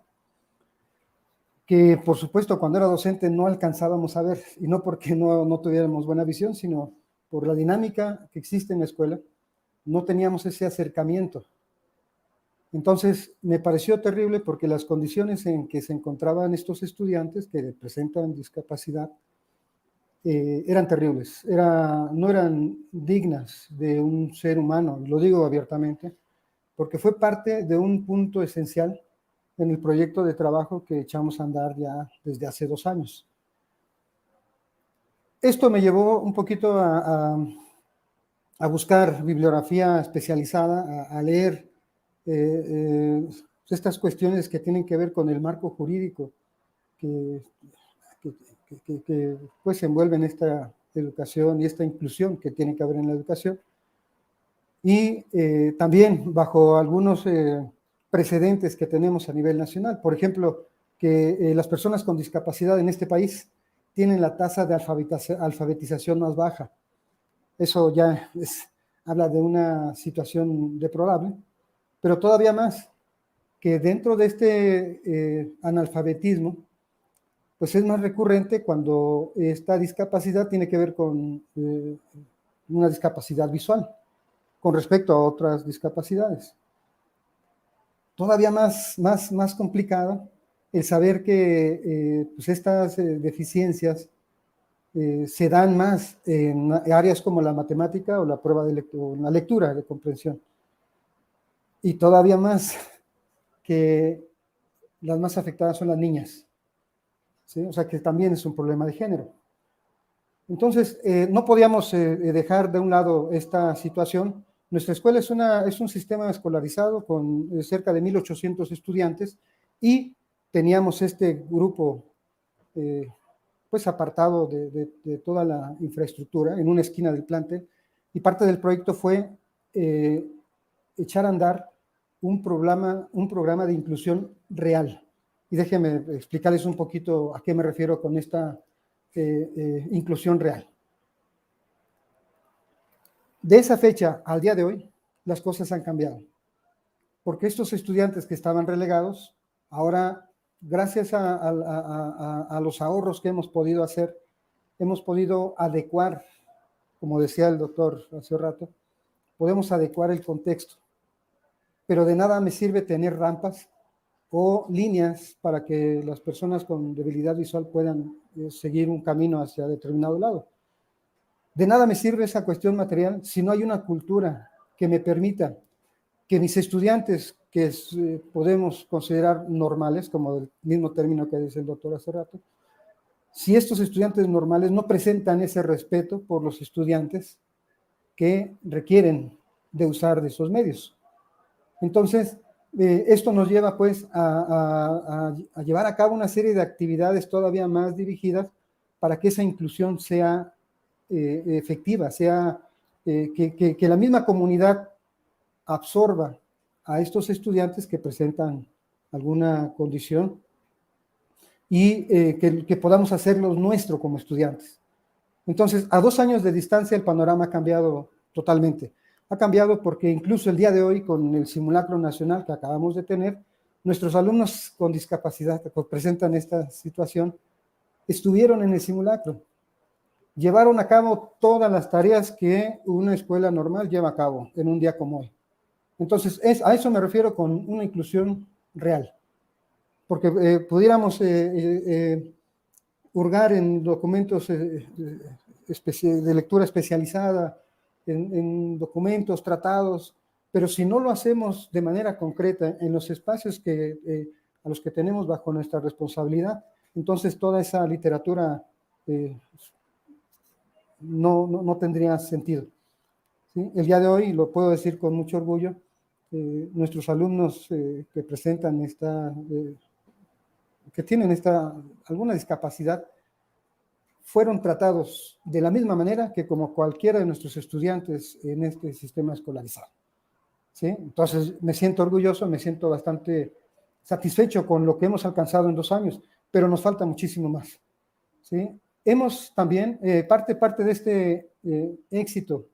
que por supuesto cuando era docente no alcanzábamos a ver, y no porque no tuviéramos buena visión, sino por la dinámica que existe en la escuela, no teníamos ese acercamiento. Entonces me pareció terrible porque las condiciones en que se encontraban estos estudiantes que presentan discapacidad eran terribles, no eran dignas de un ser humano, lo digo abiertamente, porque fue parte de un punto esencial en el proyecto de trabajo que echamos a andar ya desde hace 2 años. Esto me llevó un poquito a buscar bibliografía especializada, a leer estas cuestiones que tienen que ver con el marco jurídico que pues envuelven esta educación y esta inclusión que tiene que haber en la educación. Y también bajo algunos precedentes que tenemos a nivel nacional. Por ejemplo, que las personas con discapacidad en este país tienen la tasa de alfabetización más baja. Eso ya habla de una situación deplorable, pero todavía más, que dentro de este analfabetismo, pues es más recurrente cuando esta discapacidad tiene que ver con una discapacidad visual con respecto a otras discapacidades. Todavía más complicado el saber que pues estas deficiencias se dan más en áreas como la matemática o la prueba de la lectura de comprensión. Y todavía más que las más afectadas son las niñas. ¿Sí? O sea que también es un problema de género. Entonces, no podíamos dejar de un lado esta situación. Nuestra escuela es un sistema escolarizado con cerca de 1,800 estudiantes y teníamos este grupo pues apartado de toda la infraestructura en una esquina del plantel, y parte del proyecto fue echar a andar un programa de inclusión real. Y déjenme explicarles un poquito a qué me refiero con esta inclusión real. De esa fecha al día de hoy, las cosas han cambiado, porque estos estudiantes que estaban relegados, ahora, gracias a los ahorros que hemos podido hacer, hemos podido adecuar, como decía el doctor hace un rato, podemos adecuar el contexto, pero de nada me sirve tener rampas o líneas para que las personas con debilidad visual puedan seguir un camino hacia determinado lado. De nada me sirve esa cuestión material si no hay una cultura que me permita que mis estudiantes, que podemos considerar normales, como el mismo término que dice el doctor hace rato, si estos estudiantes normales no presentan ese respeto por los estudiantes que requieren de usar de esos medios. Entonces, esto nos lleva pues a llevar a cabo una serie de actividades todavía más dirigidas para que esa inclusión sea efectiva, sea que la misma comunidad absorba a estos estudiantes que presentan alguna condición y que podamos hacerlo nuestro como estudiantes. Entonces, a 2 años de distancia el panorama ha cambiado totalmente. Ha cambiado porque incluso el día de hoy, con el simulacro nacional que acabamos de tener, nuestros alumnos con discapacidad que presentan esta situación estuvieron en el simulacro. Llevaron a cabo todas las tareas que una escuela normal lleva a cabo en un día como hoy. Entonces, a eso me refiero con una inclusión real. Porque pudiéramos hurgar en documentos de lectura especializada, en documentos, tratados, pero si no lo hacemos de manera concreta en los espacios a los que tenemos bajo nuestra responsabilidad, entonces toda esa literatura no tendría sentido. ¿Sí? El día de hoy, lo puedo decir con mucho orgullo, nuestros alumnos que presentan que tienen alguna discapacidad, fueron tratados de la misma manera que como cualquiera de nuestros estudiantes en este sistema escolarizado. ¿Sí? Entonces, me siento orgulloso, me siento bastante satisfecho con lo que hemos alcanzado en 2 años, pero nos falta muchísimo más. ¿Sí? Hemos también, parte de este éxito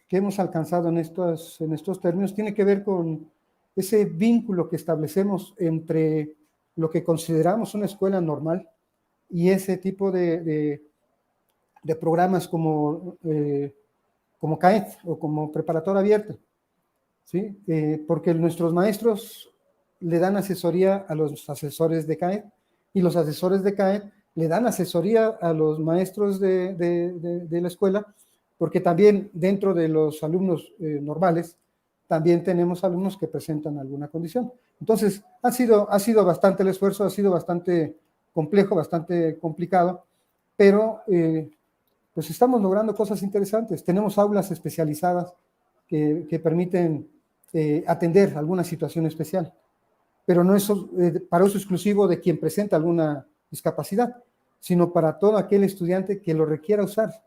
que hemos alcanzado en estos términos tiene que ver con ese vínculo que establecemos entre lo que consideramos una escuela normal y ese tipo de programas como CAET o como preparatoria abierta, ¿sí? Porque nuestros maestros le dan asesoría a los asesores de CAET y los asesores de CAET le dan asesoría a los maestros de la escuela, porque también dentro de los alumnos normales, también tenemos alumnos que presentan alguna condición. Entonces, ha sido bastante el esfuerzo, ha sido bastante complejo, bastante complicado, pero pues estamos logrando cosas interesantes. Tenemos aulas especializadas que permiten atender alguna situación especial, pero no es para uso exclusivo de quien presenta alguna discapacidad, sino para todo aquel estudiante que lo requiera usar.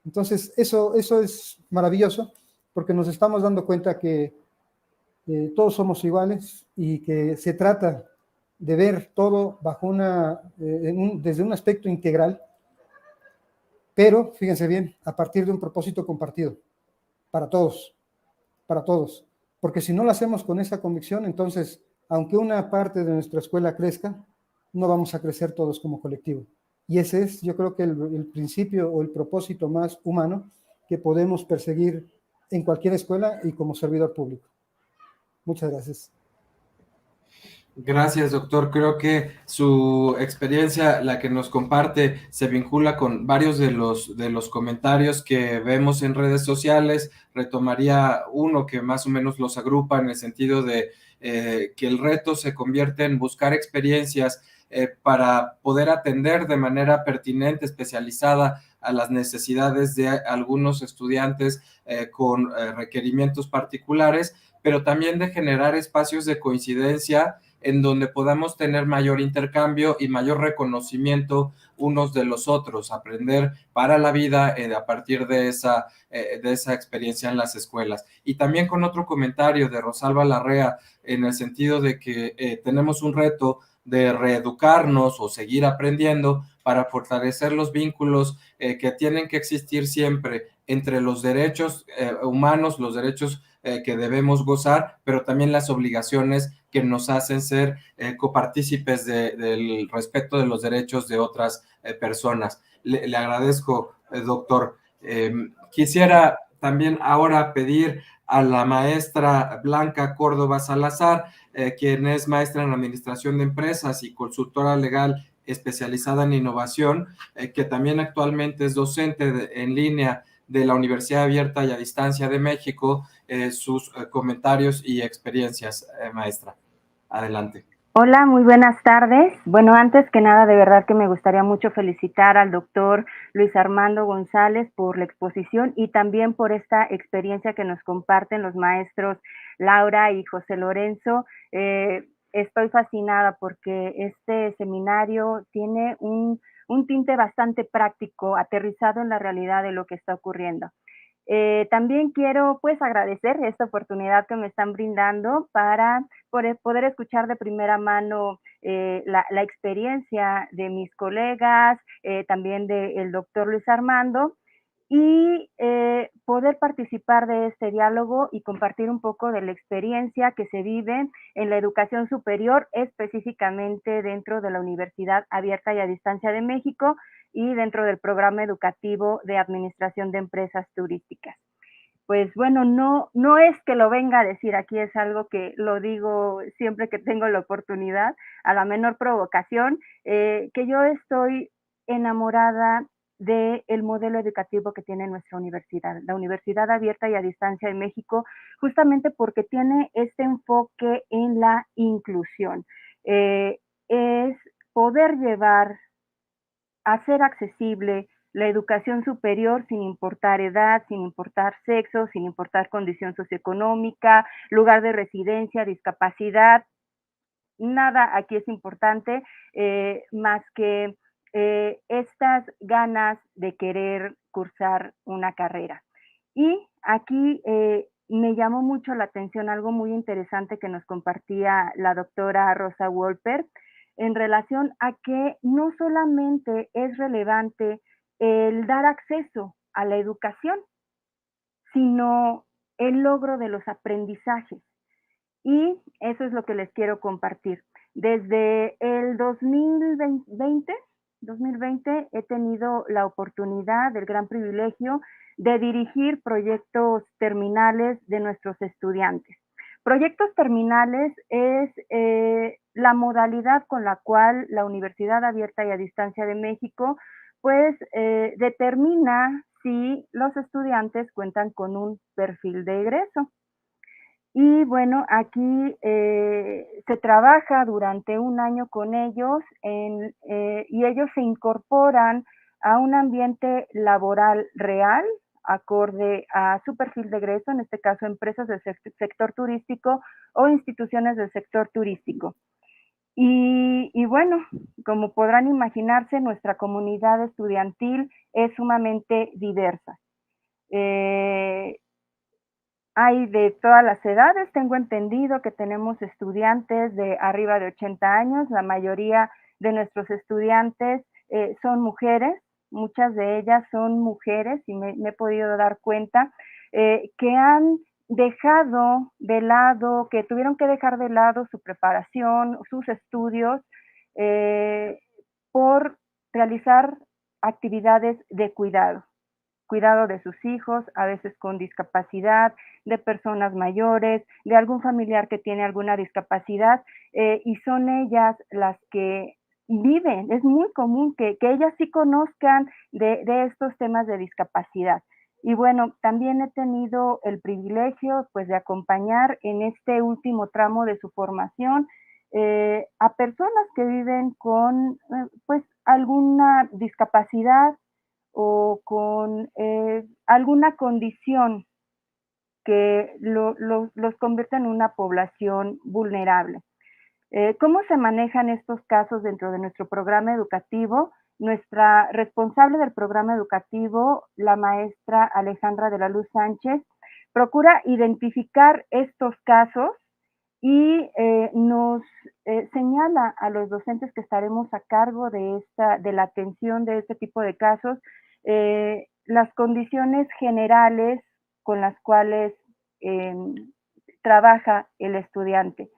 Entonces, eso es maravilloso, porque nos estamos dando cuenta que todos somos iguales y que se trata de ver todo bajo desde un aspecto integral, pero, fíjense bien, a partir de un propósito compartido, para todos, porque si no lo hacemos con esa convicción, entonces, aunque una parte de nuestra escuela crezca, no vamos a crecer todos como colectivo. Y ese es, yo creo que el principio o el propósito más humano que podemos perseguir en cualquier escuela y como servidor público. Muchas gracias. Gracias, doctor. Creo que su experiencia, la que nos comparte, se vincula con varios de los comentarios que vemos en redes sociales. Retomaría uno que más o menos los agrupa en el sentido de que el reto se convierte en buscar experiencias para poder atender de manera pertinente, especializada a las necesidades de algunos estudiantes con requerimientos particulares, pero también de generar espacios de coincidencia en donde podamos tener mayor intercambio y mayor reconocimiento unos de los otros, aprender para la vida a partir de esa experiencia en las escuelas. Y también con otro comentario de Rosalba Larrea, en el sentido de que tenemos un reto de reeducarnos o seguir aprendiendo para fortalecer los vínculos que tienen que existir siempre entre los derechos humanos, los derechos que debemos gozar, pero también las obligaciones que nos hacen ser copartícipes del respeto de los derechos de otras personas. Le agradezco, doctor. Quisiera también ahora pedir a la maestra Blanca Córdoba Salazar, quien es maestra en Administración de Empresas y consultora legal especializada en innovación, que también actualmente es docente en línea de la Universidad Abierta y a Distancia de México, sus comentarios y experiencias, maestra. Adelante. Hola, muy buenas tardes. Bueno, antes que nada, de verdad que me gustaría mucho felicitar al doctor Luis Armando González por la exposición y también por esta experiencia que nos comparten los maestros Laura y José Lorenzo. Estoy fascinada porque este seminario tiene un tinte bastante práctico, aterrizado en la realidad de lo que está ocurriendo. También quiero pues agradecer esta oportunidad que me están brindando para poder escuchar de primera mano la experiencia de mis colegas, también del doctor Luis Armando, y poder participar de este diálogo y compartir un poco de la experiencia que se vive en la educación superior, específicamente dentro de la Universidad Abierta y a Distancia de México y dentro del programa educativo de Administración de Empresas Turísticas. Pues bueno, no es que lo venga a decir aquí, es algo que lo digo siempre que tengo la oportunidad, a la menor provocación, que yo estoy enamorada del modelo educativo que tiene nuestra universidad, la Universidad Abierta y a Distancia de México, justamente porque tiene este enfoque en la inclusión. Es poder llevar a ser accesible la educación superior sin importar edad, sin importar sexo, sin importar condición socioeconómica, lugar de residencia, discapacidad. Nada aquí es importante más que estas ganas de querer cursar una carrera. Y aquí me llamó mucho la atención algo muy interesante que nos compartía la doctora Rosa Wolper en relación a que no solamente es relevante el dar acceso a la educación, sino el logro de los aprendizajes. Y eso es lo que les quiero compartir. Desde el 2020 he tenido la oportunidad, el gran privilegio de dirigir proyectos terminales de nuestros estudiantes. Proyectos terminales es la modalidad con la cual la Universidad Abierta y a Distancia de México pues determina si los estudiantes cuentan con un perfil de egreso. Y bueno, aquí se trabaja durante un año con ellos y ellos se incorporan a un ambiente laboral real, acorde a su perfil de egreso, en este caso empresas del sector turístico o instituciones del sector turístico. Y bueno, como podrán imaginarse, nuestra comunidad estudiantil es sumamente diversa. Hay de todas las edades, tengo entendido que tenemos estudiantes de arriba de 80 años, la mayoría de nuestros estudiantes son mujeres, muchas de ellas son mujeres y me he podido dar cuenta que han dejado de lado, que tuvieron que dejar de lado su preparación, sus estudios, por realizar actividades de cuidado de sus hijos, a veces con discapacidad, de personas mayores, de algún familiar que tiene alguna discapacidad, y son ellas las que viven. Es muy común que ellas sí conozcan de estos temas de discapacidad. Y bueno, también he tenido el privilegio pues de acompañar en este último tramo de su formación a personas que viven con pues alguna discapacidad o con alguna condición que los convierta en una población vulnerable. ¿Cómo se manejan estos casos dentro de nuestro programa educativo? Nuestra responsable del programa educativo, la maestra Alejandra de la Luz Sánchez, procura identificar estos casos y nos señala a los docentes que estaremos a cargo de la atención de este tipo de casos las condiciones generales con las cuales trabaja el estudiante.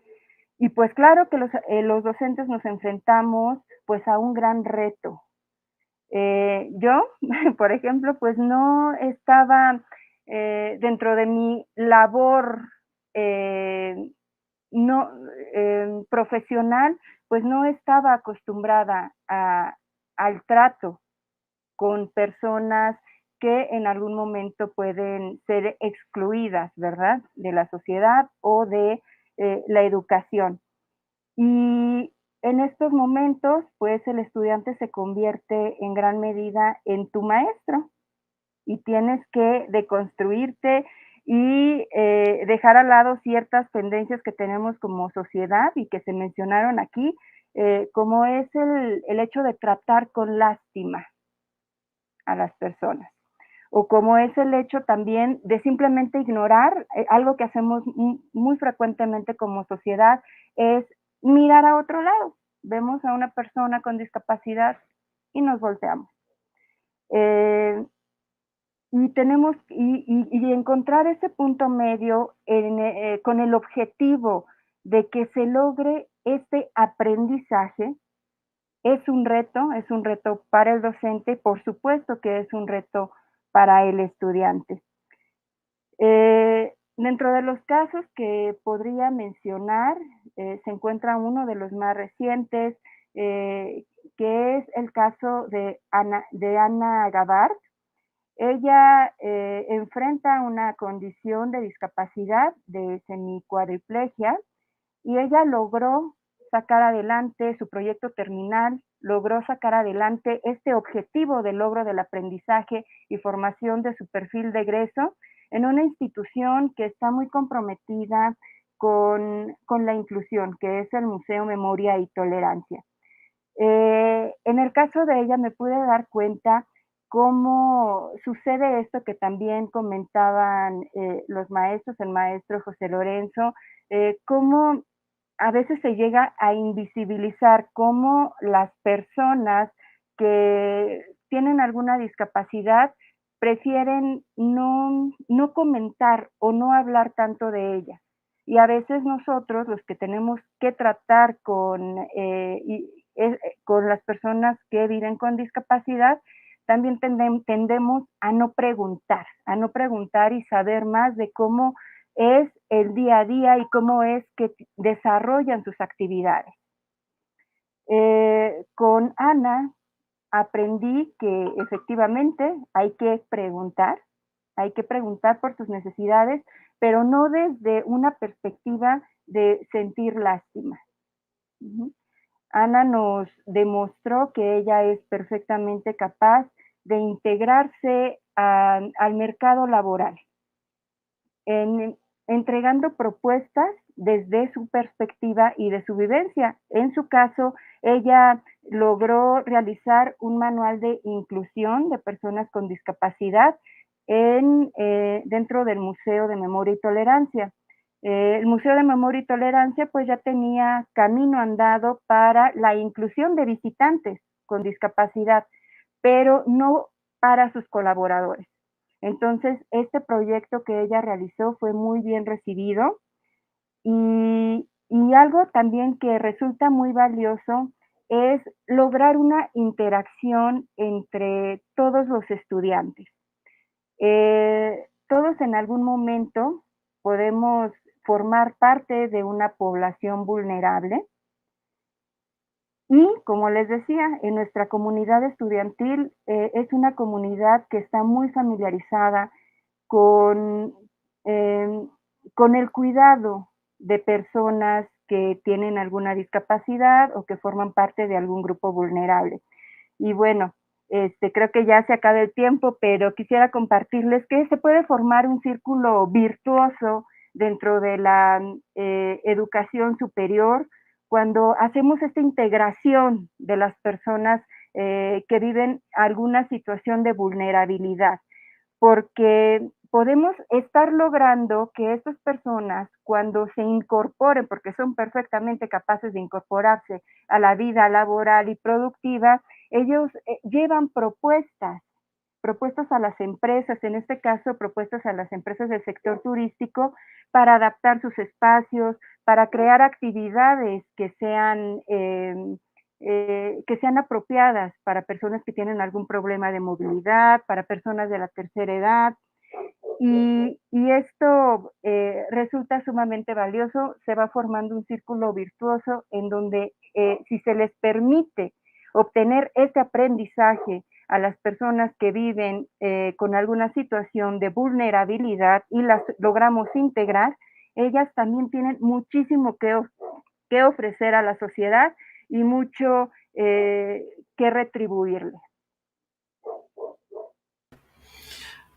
Y pues claro que los docentes nos enfrentamos pues a un gran reto. Yo, por ejemplo, pues no estaba dentro de mi labor profesional, pues no estaba acostumbrada al trato con personas que en algún momento pueden ser excluidas, ¿verdad?, de la sociedad o de la educación. Y en estos momentos, pues el estudiante se convierte en gran medida en tu maestro y tienes que deconstruirte y dejar al lado ciertas tendencias que tenemos como sociedad y que se mencionaron aquí, como es el hecho de tratar con lástima a las personas, o como es el hecho también de simplemente ignorar algo que hacemos muy frecuentemente como sociedad, es mirar a otro lado. Vemos a una persona con discapacidad y nos volteamos. Y tenemos y encontrar ese punto medio con el objetivo de que se logre este aprendizaje es un reto para el docente, por supuesto que es un reto para el estudiante. Dentro de los casos que podría mencionar, se encuentra uno de los más recientes, que es el caso de Ana Gabart. Ella enfrenta una condición de discapacidad de semicuadriplegia y ella logró sacar adelante su proyecto terminal, logró sacar adelante este objetivo de logro del aprendizaje y formación de su perfil de egreso en una institución que está muy comprometida con la inclusión, que es el Museo Memoria y Tolerancia. En el caso de ella me pude dar cuenta cómo sucede esto que también comentaban los maestros, el maestro José Lorenzo, cómo a veces se llega a invisibilizar cómo las personas que tienen alguna discapacidad prefieren no comentar o no hablar tanto de ella. Y a veces nosotros, los que tenemos que tratar con las personas que viven con discapacidad, también tendemos a no preguntar y saber más de cómo es el día a día y cómo es que desarrollan sus actividades. Con Ana aprendí que efectivamente hay que preguntar por sus necesidades, pero no desde una perspectiva de sentir lástima. Ana nos demostró que ella es perfectamente capaz de integrarse al mercado laboral, entregando propuestas desde su perspectiva y de su vivencia. En su caso, ella logró realizar un manual de inclusión de personas con discapacidad dentro del Museo de Memoria y Tolerancia. El Museo de Memoria y Tolerancia pues ya tenía camino andado para la inclusión de visitantes con discapacidad, pero no para sus colaboradores. Entonces, este proyecto que ella realizó fue muy bien recibido y algo también que resulta muy valioso es lograr una interacción entre todos los estudiantes. Todos en algún momento podemos formar parte de una población vulnerable y, como les decía, en nuestra comunidad estudiantil es una comunidad que está muy familiarizada con el cuidado de personas que tienen alguna discapacidad o que forman parte de algún grupo vulnerable. Y bueno, creo que ya se acaba el tiempo, pero quisiera compartirles que se puede formar un círculo virtuoso dentro de la educación superior cuando hacemos esta integración de las personas que viven alguna situación de vulnerabilidad, porque podemos estar logrando que estas personas, cuando se incorporen, porque son perfectamente capaces de incorporarse a la vida laboral y productiva, ellos llevan propuestas propuestas a las empresas, en este caso propuestas a las empresas del sector turístico para adaptar sus espacios, para crear actividades que sean apropiadas para personas que tienen algún problema de movilidad, para personas de la tercera edad. Y esto resulta sumamente valioso, se va formando un círculo virtuoso en donde si se les permite obtener este aprendizaje a las personas que viven con alguna situación de vulnerabilidad y las logramos integrar, ellas también tienen muchísimo que ofrecer a la sociedad y mucho que retribuirle.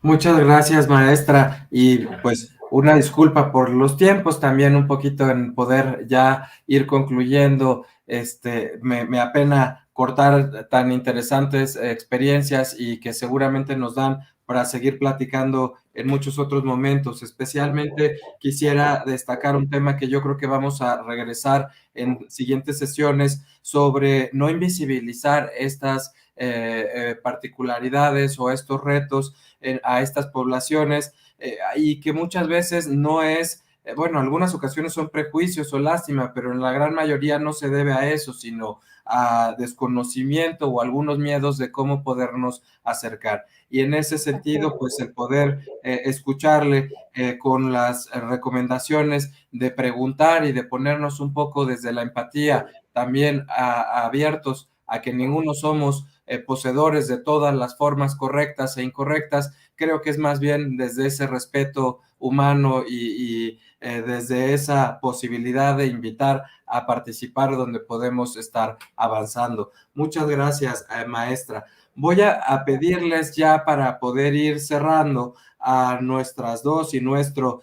Muchas gracias, maestra, y pues una disculpa por los tiempos, también un poquito en poder ya ir concluyendo. Me apena cortar tan interesantes experiencias y que seguramente nos dan para seguir platicando en muchos otros momentos. Especialmente quisiera destacar un tema que yo creo que vamos a regresar en siguientes sesiones sobre no invisibilizar estas particularidades o estos retos a estas poblaciones y que muchas veces no es, bueno, algunas ocasiones son prejuicios o lástima, pero en la gran mayoría no se debe a eso, sino a desconocimiento o algunos miedos de cómo podernos acercar. Y en ese sentido, pues el poder escucharle con las recomendaciones de preguntar y de ponernos un poco desde la empatía, también abiertos a que ninguno somos poseedores de todas las formas correctas e incorrectas. Creo que es más bien desde ese respeto humano y desde esa posibilidad de invitar a participar donde podemos estar avanzando. Muchas gracias, maestra. Voy a pedirles ya para poder ir cerrando a nuestras dos y nuestro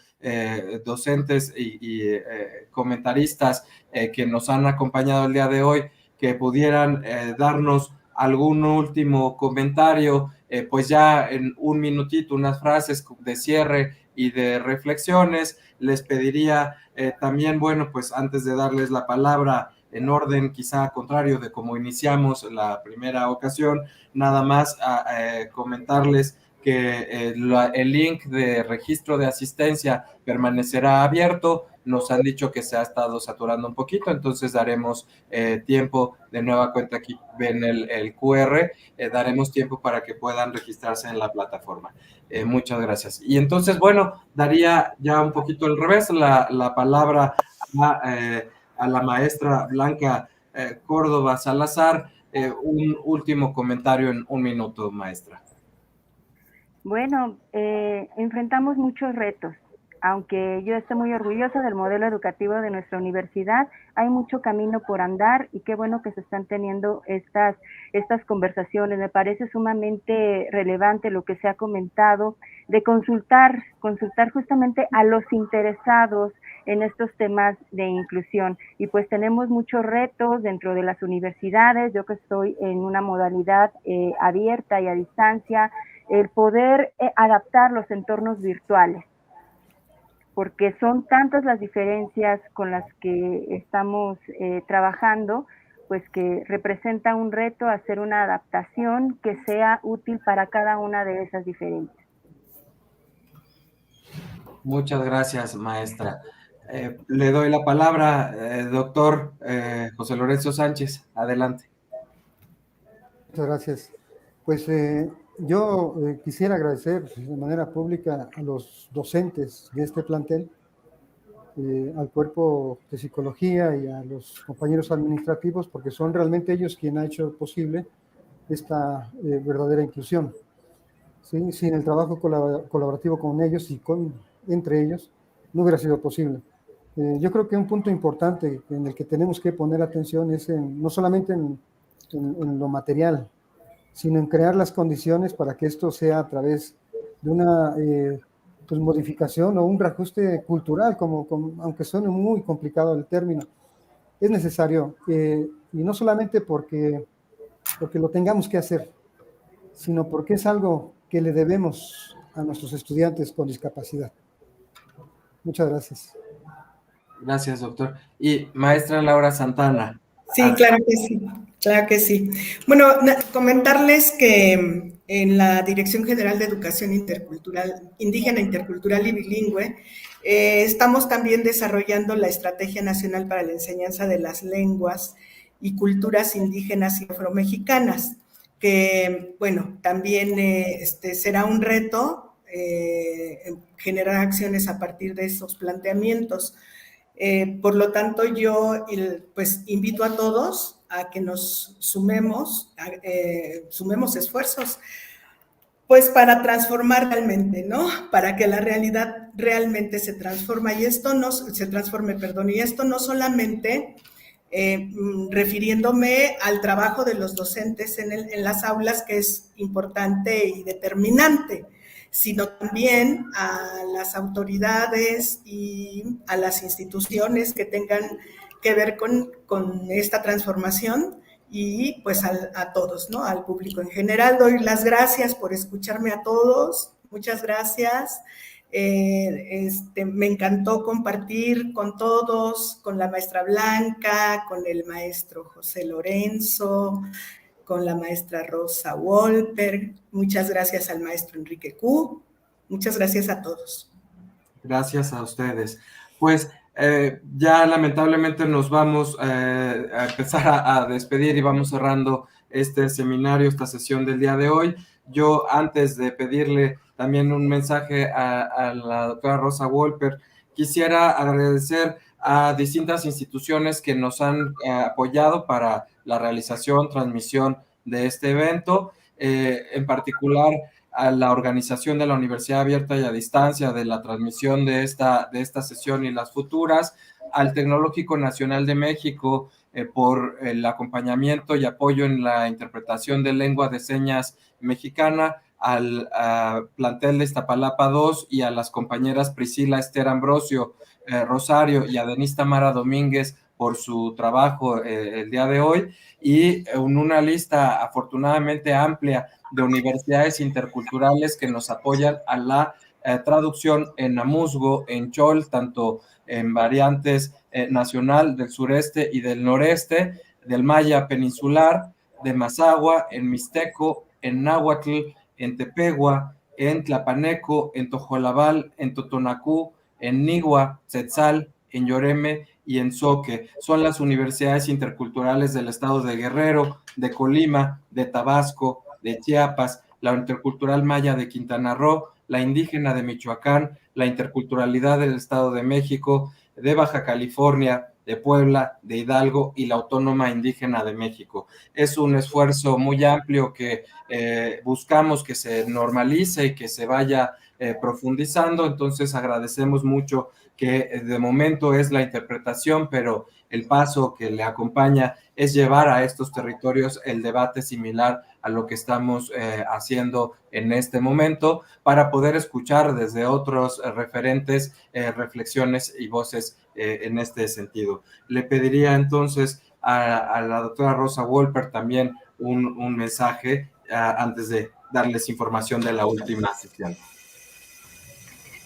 docentes y comentaristas que nos han acompañado el día de hoy, que pudieran darnos algún último comentario, pues ya en un minutito, unas frases de cierre y de reflexiones. Les pediría también, bueno, pues antes de darles la palabra en orden quizá contrario de como iniciamos la primera ocasión, nada más comentarles que el link de registro de asistencia permanecerá abierto. Nos han dicho que se ha estado saturando un poquito, entonces daremos tiempo, de nueva cuenta aquí ven el QR, daremos tiempo para que puedan registrarse en la plataforma. Muchas gracias. Y entonces, bueno, daría ya un poquito al revés la palabra a la maestra Blanca Córdoba Salazar. Un último comentario en un minuto, maestra. Bueno, enfrentamos muchos retos. Aunque yo esté muy orgullosa del modelo educativo de nuestra universidad, hay mucho camino por andar y qué bueno que se están teniendo estas conversaciones. Me parece sumamente relevante lo que se ha comentado de consultar justamente a los interesados en estos temas de inclusión. Y pues tenemos muchos retos dentro de las universidades. Yo que estoy en una modalidad abierta y a distancia, el poder adaptar los entornos virtuales, porque son tantas las diferencias con las que estamos trabajando, pues que representa un reto hacer una adaptación que sea útil para cada una de esas diferencias. Muchas gracias, maestra. Le doy la palabra, doctor José Lorenzo Sánchez. Adelante. Muchas gracias. Pues yo quisiera agradecer de manera pública a los docentes de este plantel, al cuerpo de psicología y a los compañeros administrativos, porque son realmente ellos quienes han hecho posible esta verdadera inclusión. ¿Sí? Sin el trabajo colaborativo con ellos y entre ellos, no hubiera sido posible. Yo creo que un punto importante en el que tenemos que poner atención es no solamente en lo material, sino en crear las condiciones para que esto sea a través de una pues modificación o un reajuste cultural, aunque suene muy complicado el término. Es necesario, y no solamente porque lo tengamos que hacer, sino porque es algo que le debemos a nuestros estudiantes con discapacidad. Muchas gracias. Gracias, doctor. Y maestra Laura Santana. Sí, claro que sí, claro que sí. Bueno, comentarles que en la Dirección General de Educación Intercultural, Indígena, Intercultural y Bilingüe, estamos también desarrollando la Estrategia Nacional para la Enseñanza de las Lenguas y Culturas Indígenas y Afromexicanas, que, bueno, también será un reto generar acciones a partir de esos planteamientos. Por lo tanto, yo pues invito a todos a que nos sumemos esfuerzos, pues para transformar realmente, ¿no? Para que la realidad realmente se transforme y esto no solamente refiriéndome al trabajo de los docentes en las aulas, que es importante y determinante, sino también a las autoridades y a las instituciones que tengan que ver con esta transformación y pues a todos, ¿no? Al público en general. Doy las gracias por escucharme a todos. Muchas gracias. Me encantó compartir con todos, con la maestra Blanca, con el maestro José Lorenzo, con la maestra Rosa Wolper. Muchas gracias al maestro Enrique Q. Muchas gracias a todos. Gracias a ustedes. Pues ya lamentablemente nos vamos a empezar a despedir y vamos cerrando este seminario, esta sesión del día de hoy. Yo, antes de pedirle también un mensaje a la doctora Rosa Wolper, quisiera agradecer a distintas instituciones que nos han apoyado para la realización, transmisión de este evento, en particular a la organización de la Universidad Abierta y a Distancia de la transmisión de esta sesión y las futuras, al Tecnológico Nacional de México por el acompañamiento y apoyo en la interpretación de lengua de señas mexicana, al plantel de Iztapalapa 2 y a las compañeras Priscila Esther Ambrosio Rosario y a Denise Tamara Domínguez por su trabajo el día de hoy, y en una lista afortunadamente amplia de universidades interculturales que nos apoyan a la traducción en amuzgo, en chol, tanto en variantes nacional del sureste y del noreste, del maya peninsular, de mazahua, en mixteco, en náhuatl, en tepehua, en tlapaneco, en tojolabal, en totonacú, en nihua, tzetzal, en yoreme y en zoque. Son las universidades interculturales del estado de Guerrero, de Colima, de Tabasco, de Chiapas, la intercultural maya de Quintana Roo, la indígena de Michoacán, la interculturalidad del Estado de México, de Baja California, de Puebla, de Hidalgo y la Autónoma Indígena de México. Es un esfuerzo muy amplio que buscamos que se normalice y que se vaya profundizando, entonces agradecemos mucho que de momento es la interpretación, pero el paso que le acompaña es llevar a estos territorios el debate similar a lo que estamos haciendo en este momento, para poder escuchar desde otros referentes, reflexiones y voces en este sentido. Le pediría entonces a la doctora Rosa Wolper también un mensaje antes de darles información de la última sesión.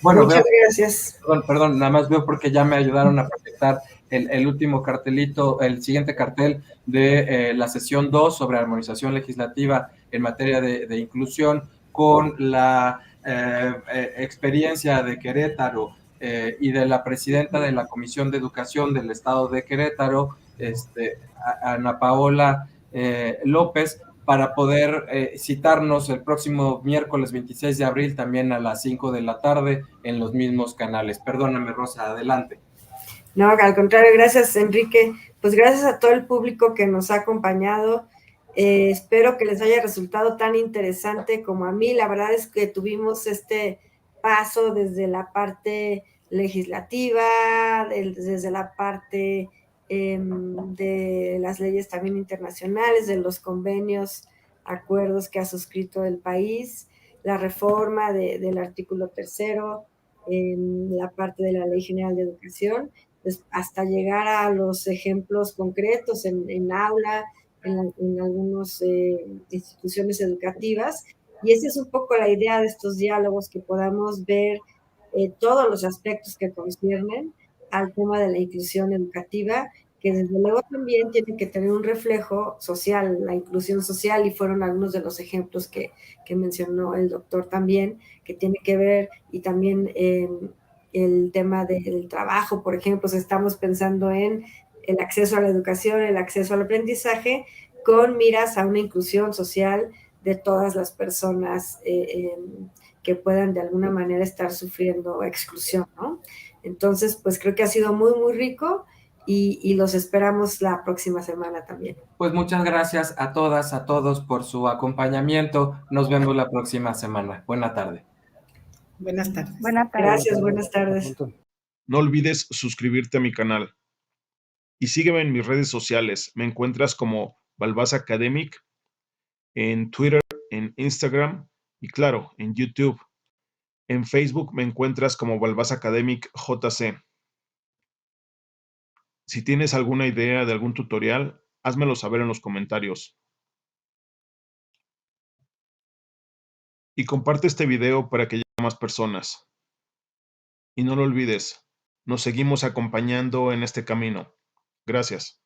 Bueno, muchas gracias. Perdón, nada más veo porque ya me ayudaron a proyectar el último cartelito, el siguiente cartel de la sesión 2 sobre armonización legislativa en materia de inclusión, con la experiencia de Querétaro y de la presidenta de la Comisión de Educación del Estado de Querétaro, Ana Paola López, para poder citarnos el próximo miércoles 26 de abril también a las 5 de la tarde en los mismos canales. Perdóname, Rosa, adelante. No, al contrario, gracias, Enrique. Pues gracias a todo el público que nos ha acompañado. Espero que les haya resultado tan interesante como a mí. La verdad es que tuvimos este paso desde la parte legislativa, desde la parte de las leyes también internacionales, de los convenios, acuerdos que ha suscrito el país, la reforma del artículo 3º, la parte de la Ley General de Educación, pues hasta llegar a los ejemplos concretos en aula, en algunas instituciones educativas. Y esa es un poco la idea de estos diálogos, que podamos ver todos los aspectos que conciernen al tema de la inclusión educativa, que desde luego también tiene que tener un reflejo social, la inclusión social, y fueron algunos de los ejemplos que mencionó el doctor también, que tiene que ver, y también el tema del trabajo, por ejemplo, si estamos pensando en el acceso a la educación, el acceso al aprendizaje, con miras a una inclusión social de todas las personas que puedan de alguna manera estar sufriendo exclusión, ¿no? Entonces, pues creo que ha sido muy, muy rico y los esperamos la próxima semana también. Pues muchas gracias a todas, a todos por su acompañamiento. Nos vemos la próxima semana. Buena tarde. Buenas tardes. Buenas tardes. Gracias, buenas tardes. No olvides suscribirte a mi canal y sígueme en mis redes sociales. Me encuentras como Balbás Academic en Twitter, en Instagram y claro, en YouTube. En Facebook me encuentras como Balbás Academic JC. Si tienes alguna idea de algún tutorial, házmelo saber en los comentarios. Y comparte este video para que llegue a más personas. Y no lo olvides, nos seguimos acompañando en este camino. Gracias.